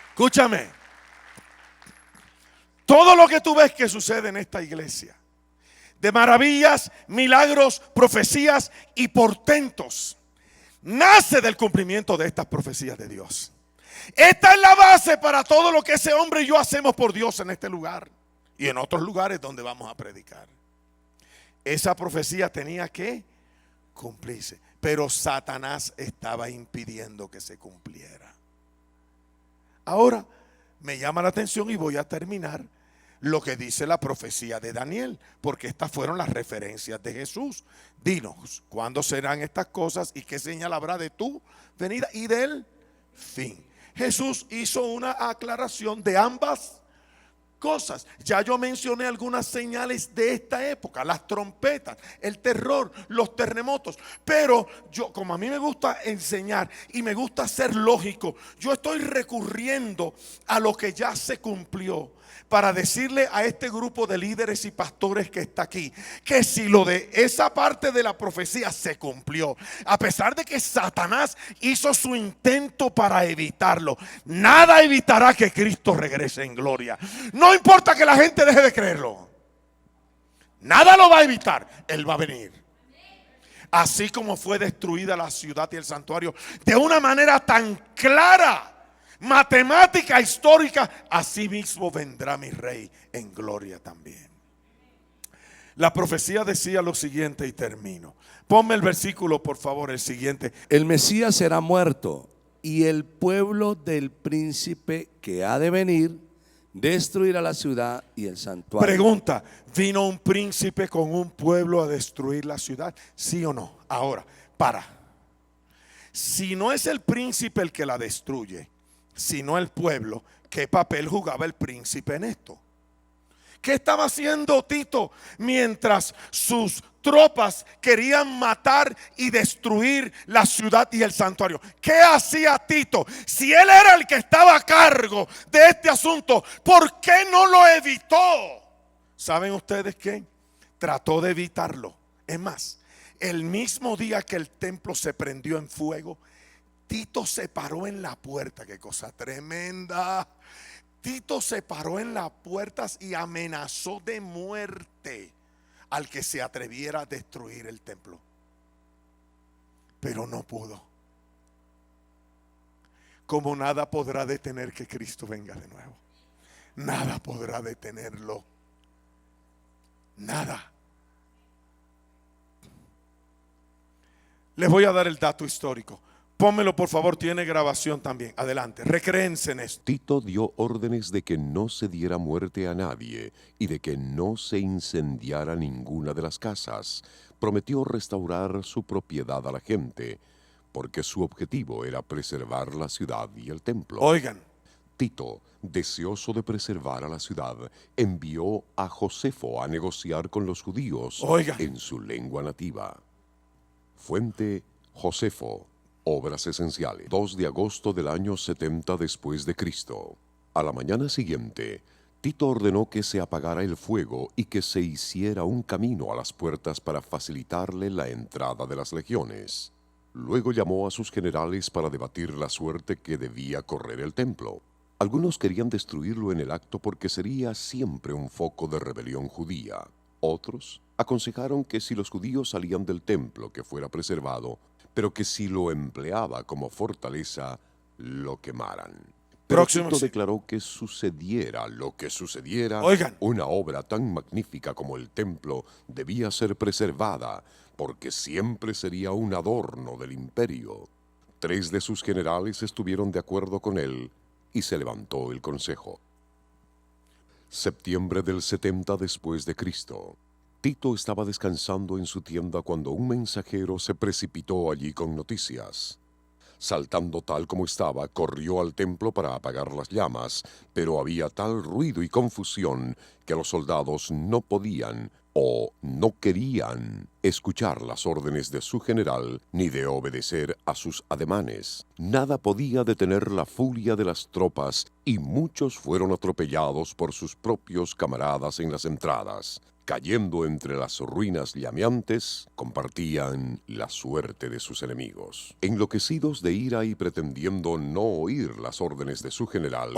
Escúchame. Todo lo que tú ves que sucede en esta iglesia, de maravillas, milagros, profecías y portentos, nace del cumplimiento de estas profecías de Dios. Esta es la base para todo lo que ese hombre y yo hacemos por Dios en este lugar y en otros lugares donde vamos a predicar. Esa profecía tenía que cumplirse, pero Satanás estaba impidiendo que se cumpliera. Ahora me llama la atención y voy a terminar lo que dice la profecía de Daniel, porque estas fueron las referencias de Jesús. Dinos, ¿cuándo serán estas cosas y qué señal habrá de tu venida y del fin? Jesús hizo una aclaración de ambas cosas. Ya yo mencioné algunas señales de esta época: las trompetas, el terror, los terremotos. Pero yo, como a mí me gusta enseñar y me gusta ser lógico, yo estoy recurriendo a lo que ya se cumplió, para decirle a este grupo de líderes y pastores que está aquí, que si lo de esa parte de la profecía se cumplió, a pesar de que Satanás hizo su intento para evitarlo, nada evitará que Cristo regrese en gloria. No importa que la gente deje de creerlo. Nada lo va a evitar. Él va a venir. Así como fue destruida la ciudad y el santuario de una manera tan clara, matemática, histórica, así mismo vendrá mi rey en gloria también. La profecía decía lo siguiente y termino. Ponme el versículo, por favor, el siguiente. El Mesías será muerto y el pueblo del príncipe que ha de venir destruirá la ciudad y el santuario. Pregunta, ¿vino un príncipe con un pueblo a destruir la ciudad? ¿Sí o no? Ahora, si no es el príncipe el que la destruye, sino el pueblo, ¿qué papel jugaba el príncipe en esto? ¿Qué estaba haciendo Tito mientras sus tropas querían matar y destruir la ciudad y el santuario? ¿Qué hacía Tito? Si él era el que estaba a cargo de este asunto, ¿por qué no lo evitó? ¿Saben ustedes qué? Trató de evitarlo. Es más, el mismo día que el templo se prendió en fuego, Tito se paró en la puerta. Qué cosa tremenda. Tito se paró en las puertas y amenazó de muerte al que se atreviera a destruir el templo. Pero no pudo. Como nada podrá detener que Cristo venga de nuevo. Nada podrá detenerlo. Nada. Les voy a dar el dato histórico. Pónmelo, por favor, tiene grabación también. Adelante, recréense en esto. Tito dio órdenes de que no se diera muerte a nadie y de que no se incendiara ninguna de las casas. Prometió restaurar su propiedad a la gente, porque su objetivo era preservar la ciudad y el templo. Oigan. Tito, deseoso de preservar a la ciudad, envió a Josefo a negociar con los judíos en su lengua nativa. Fuente: Josefo. Obras esenciales. 2 de agosto del año 70 después de Cristo. A la mañana siguiente, Tito ordenó que se apagara el fuego y que se hiciera un camino a las puertas para facilitarle la entrada de las legiones. Luego llamó a sus generales para debatir la suerte que debía correr el templo. Algunos querían destruirlo en el acto porque sería siempre un foco de rebelión judía. Otros aconsejaron que si los judíos salían del templo, que fuera preservado, pero que si lo empleaba como fortaleza, lo quemaran. Pero Tito declaró que sucediera lo que sucediera, una obra tan magnífica como el templo debía ser preservada, porque siempre sería un adorno del imperio. 3 de sus generales estuvieron de acuerdo con él y se levantó el consejo. Septiembre del 70 después de Cristo. Tito estaba descansando en su tienda cuando un mensajero se precipitó allí con noticias. Saltando tal como estaba, corrió al templo para apagar las llamas, pero había tal ruido y confusión que los soldados no podían o no querían escuchar las órdenes de su general ni de obedecer a sus ademanes. Nada podía detener la furia de las tropas y muchos fueron atropellados por sus propios camaradas en las entradas. Cayendo entre las ruinas llameantes, compartían la suerte de sus enemigos. Enloquecidos de ira y pretendiendo no oír las órdenes de su general,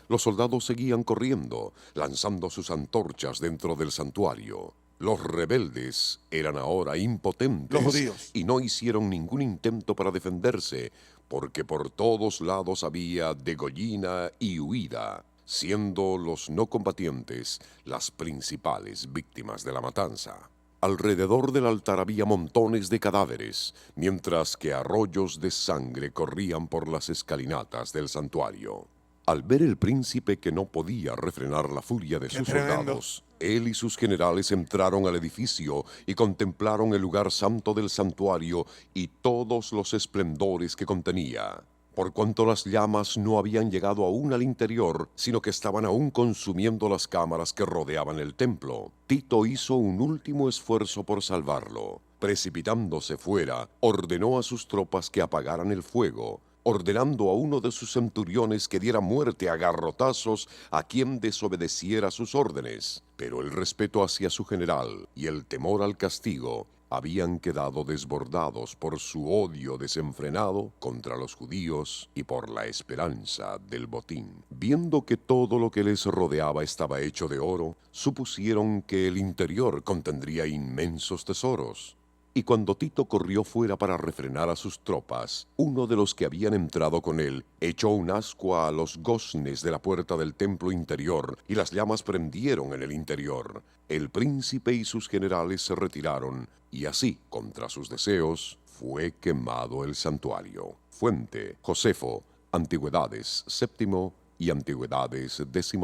los soldados seguían corriendo, lanzando sus antorchas dentro del santuario. Los rebeldes eran ahora impotentes, los judíos, y no hicieron ningún intento para defenderse, porque por todos lados había degollina y huida, siendo los no combatientes las principales víctimas de la matanza. Alrededor del altar había montones de cadáveres, mientras que arroyos de sangre corrían por las escalinatas del santuario. Al ver el príncipe que no podía refrenar la furia de sus soldados, él y sus generales entraron al edificio y contemplaron el lugar santo del santuario y todos los esplendores que contenía. Por cuanto las llamas no habían llegado aún al interior, sino que estaban aún consumiendo las cámaras que rodeaban el templo, Tito hizo un último esfuerzo por salvarlo. Precipitándose fuera, ordenó a sus tropas que apagaran el fuego, ordenando a uno de sus centuriones que diera muerte a garrotazos a quien desobedeciera sus órdenes. Pero el respeto hacia su general y el temor al castigo habían quedado desbordados por su odio desenfrenado contra los judíos y por la esperanza del botín. Viendo que todo lo que les rodeaba estaba hecho de oro, supusieron que el interior contendría inmensos tesoros. Y cuando Tito corrió fuera para refrenar a sus tropas, uno de los que habían entrado con él echó un ascua a los goznes de la puerta del templo interior, y las llamas prendieron en el interior. El príncipe y sus generales se retiraron, y así, contra sus deseos, fue quemado el santuario. Fuente: Josefo, Antigüedades séptimo y Antigüedades 12.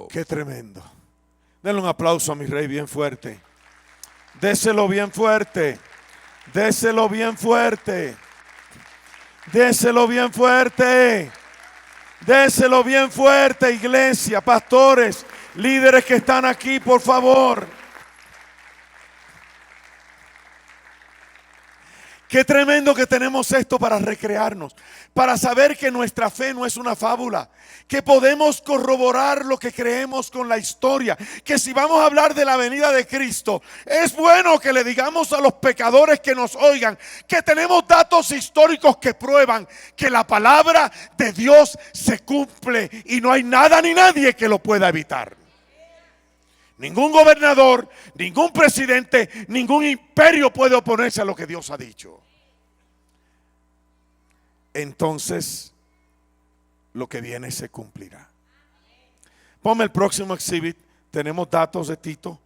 Qué tremendo. Denle un aplauso a mi rey bien fuerte. Déselo bien fuerte. Déselo bien fuerte. Déselo bien fuerte. Déselo bien fuerte, iglesia, pastores, líderes que están aquí, por favor. Qué tremendo que tenemos esto para recrearnos, para saber que nuestra fe no es una fábula, que podemos corroborar lo que creemos con la historia, que si vamos a hablar de la venida de Cristo, es bueno que le digamos a los pecadores que nos oigan que tenemos datos históricos que prueban que la palabra de Dios se cumple y no hay nada ni nadie que lo pueda evitar. Ningún gobernador, ningún presidente, ningún imperio puede oponerse a lo que Dios ha dicho. Entonces, lo que viene se cumplirá. Ponme el próximo exhibit. Tenemos datos de Tito.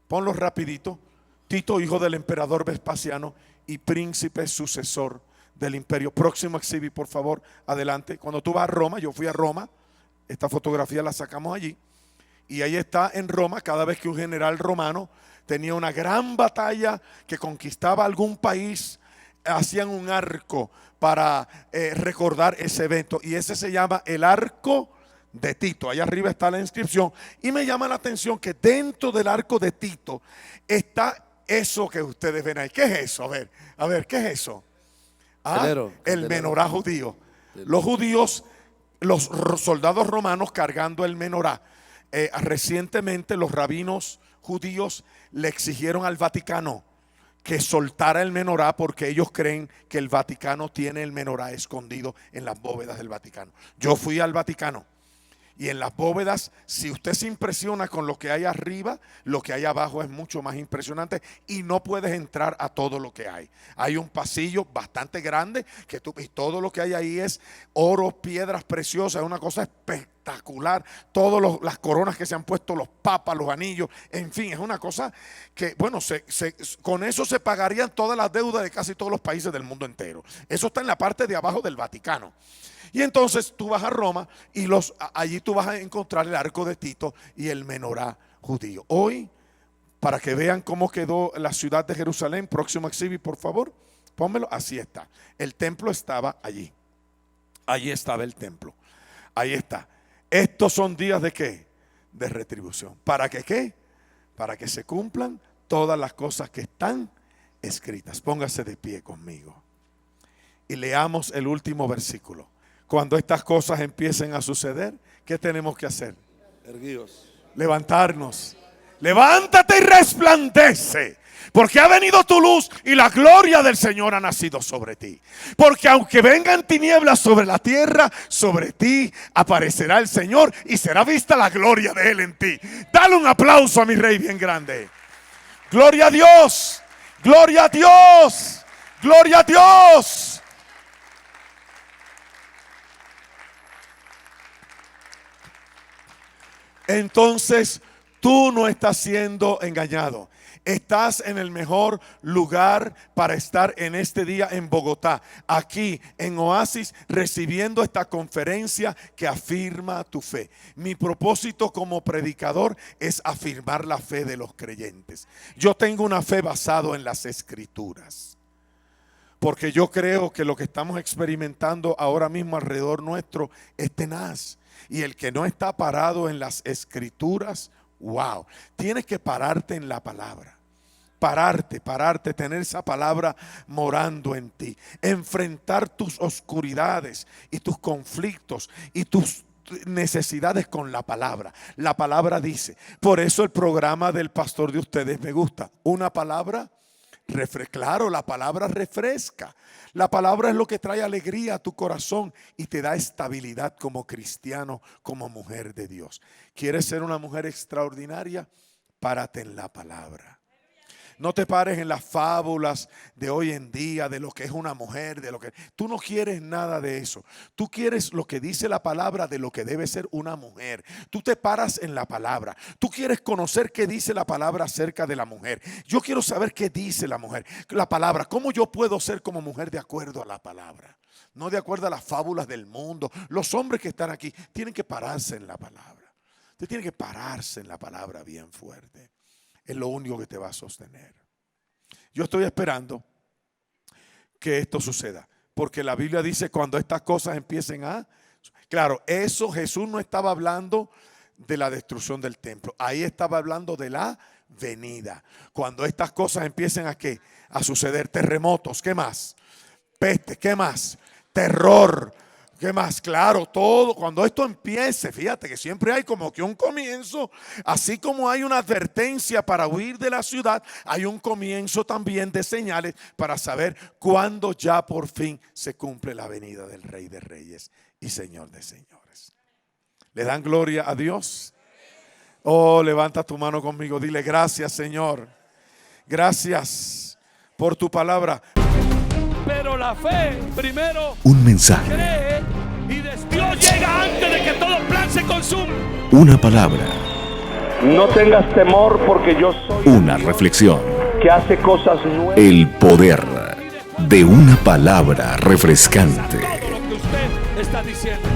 Ponlo rapidito. Tito, hijo del emperador Vespasiano y príncipe sucesor del imperio. Próximo exhibit, por favor, adelante. Cuando tú vas a Roma, yo fui a Roma. Esta fotografía la sacamos allí. Y ahí está en Roma, cada vez que un general romano tenía una gran batalla que conquistaba algún país, hacían un arco para recordar ese evento. Y ese se llama el Arco de Tito. Allá arriba está la inscripción. Y me llama la atención que dentro del Arco de Tito está eso que ustedes ven ahí. ¿Qué es eso? A ver, ¿qué es eso? El menorá judío. Los judíos, los soldados romanos cargando el menorá. Recientemente los rabinos judíos le exigieron al Vaticano que soltara el menorá porque ellos creen que el Vaticano tiene el menorá escondido en las bóvedas del Vaticano. Yo fui al Vaticano y en las bóvedas, si usted se impresiona con lo que hay arriba, lo que hay abajo es mucho más impresionante y no puedes entrar a todo lo que hay. Hay un pasillo bastante grande y todo lo que hay ahí es oro, piedras preciosas, es una cosa espectacular. Todas las coronas que se han puesto, los papas, los anillos, en fin, es una cosa que, bueno, con eso se pagarían todas las deudas de casi todos los países del mundo entero. Eso está en la parte de abajo del Vaticano. Y entonces tú vas a Roma y allí tú vas a encontrar el Arco de Tito y el menorá judío. Hoy, para que vean cómo quedó la ciudad de Jerusalén, próximo exhibit, por favor, pónmelo, así está. El templo estaba allí. Allí estaba el templo. Ahí está. Estos son días de ¿qué? De retribución. ¿Para que qué? Para que se cumplan todas las cosas que están escritas. Póngase de pie conmigo y leamos el último versículo. Cuando estas cosas empiecen a suceder, ¿qué tenemos que hacer? Erguíos. Levantarnos. Levántate y resplandece, porque ha venido tu luz y la gloria del Señor ha nacido sobre ti. Porque aunque vengan tinieblas sobre la tierra, sobre ti aparecerá el Señor y será vista la gloria de Él en ti. Dale un aplauso a mi rey bien grande. Gloria a Dios, gloria a Dios, gloria a Dios. Entonces tú no estás siendo engañado. Estás en el mejor lugar para estar en este día en Bogotá, aquí en Oasis, recibiendo esta conferencia que afirma tu fe. Mi propósito como predicador es afirmar la fe de los creyentes. Yo tengo una fe basada en las Escrituras, porque yo creo que lo que estamos experimentando ahora mismo alrededor nuestro es tenaz. Y el que no está parado en las Escrituras, wow, tienes que pararte en la palabra. Pararte, tener esa palabra morando en ti. Enfrentar tus oscuridades y tus conflictos y tus necesidades con la palabra. La palabra dice, por eso el programa del pastor de ustedes me gusta. Una palabra Claro, la palabra refresca. La palabra es lo que trae alegría a tu corazón y te da estabilidad como cristiano, como mujer de Dios. ¿Quieres ser una mujer extraordinaria? Párate en la palabra. No te pares en las fábulas de hoy en día, de lo que es una mujer, de lo que... Tú no quieres nada de eso. Tú quieres lo que dice la palabra de lo que debe ser una mujer. Tú te paras en la palabra. Tú quieres conocer qué dice la palabra acerca de la mujer. Yo quiero saber qué dice la mujer. La palabra, ¿cómo yo puedo ser como mujer de acuerdo a la palabra? No de acuerdo a las fábulas del mundo. Los hombres que están aquí tienen que pararse en la palabra. Usted tiene que pararse en la palabra bien fuerte. Es lo único que te va a sostener. Yo estoy esperando que esto suceda, porque la Biblia dice cuando estas cosas empiecen a... Claro, eso Jesús no estaba hablando de la destrucción del templo. Ahí estaba hablando de la venida. Cuando estas cosas empiecen a ¿qué? A suceder, terremotos, ¿qué más? Peste, ¿qué más? Terror. ¿Qué más? Claro, todo. Cuando esto empiece, fíjate que siempre hay como que un comienzo. Así como hay una advertencia para huir de la ciudad, hay un comienzo también de señales para saber cuándo ya por fin se cumple la venida del Rey de Reyes y Señor de Señores. ¿Le dan gloria a Dios? Oh, levanta tu mano conmigo. Dile gracias, Señor. Gracias por tu palabra. Pero la fe primero Un mensaje, cree y Dios llega antes de que todo plan se consuma. una palabra, No tengas temor porque yo soy una reflexión. que hace cosas nuevas. El poder de una palabra refrescante. Todo lo que usted está diciendo.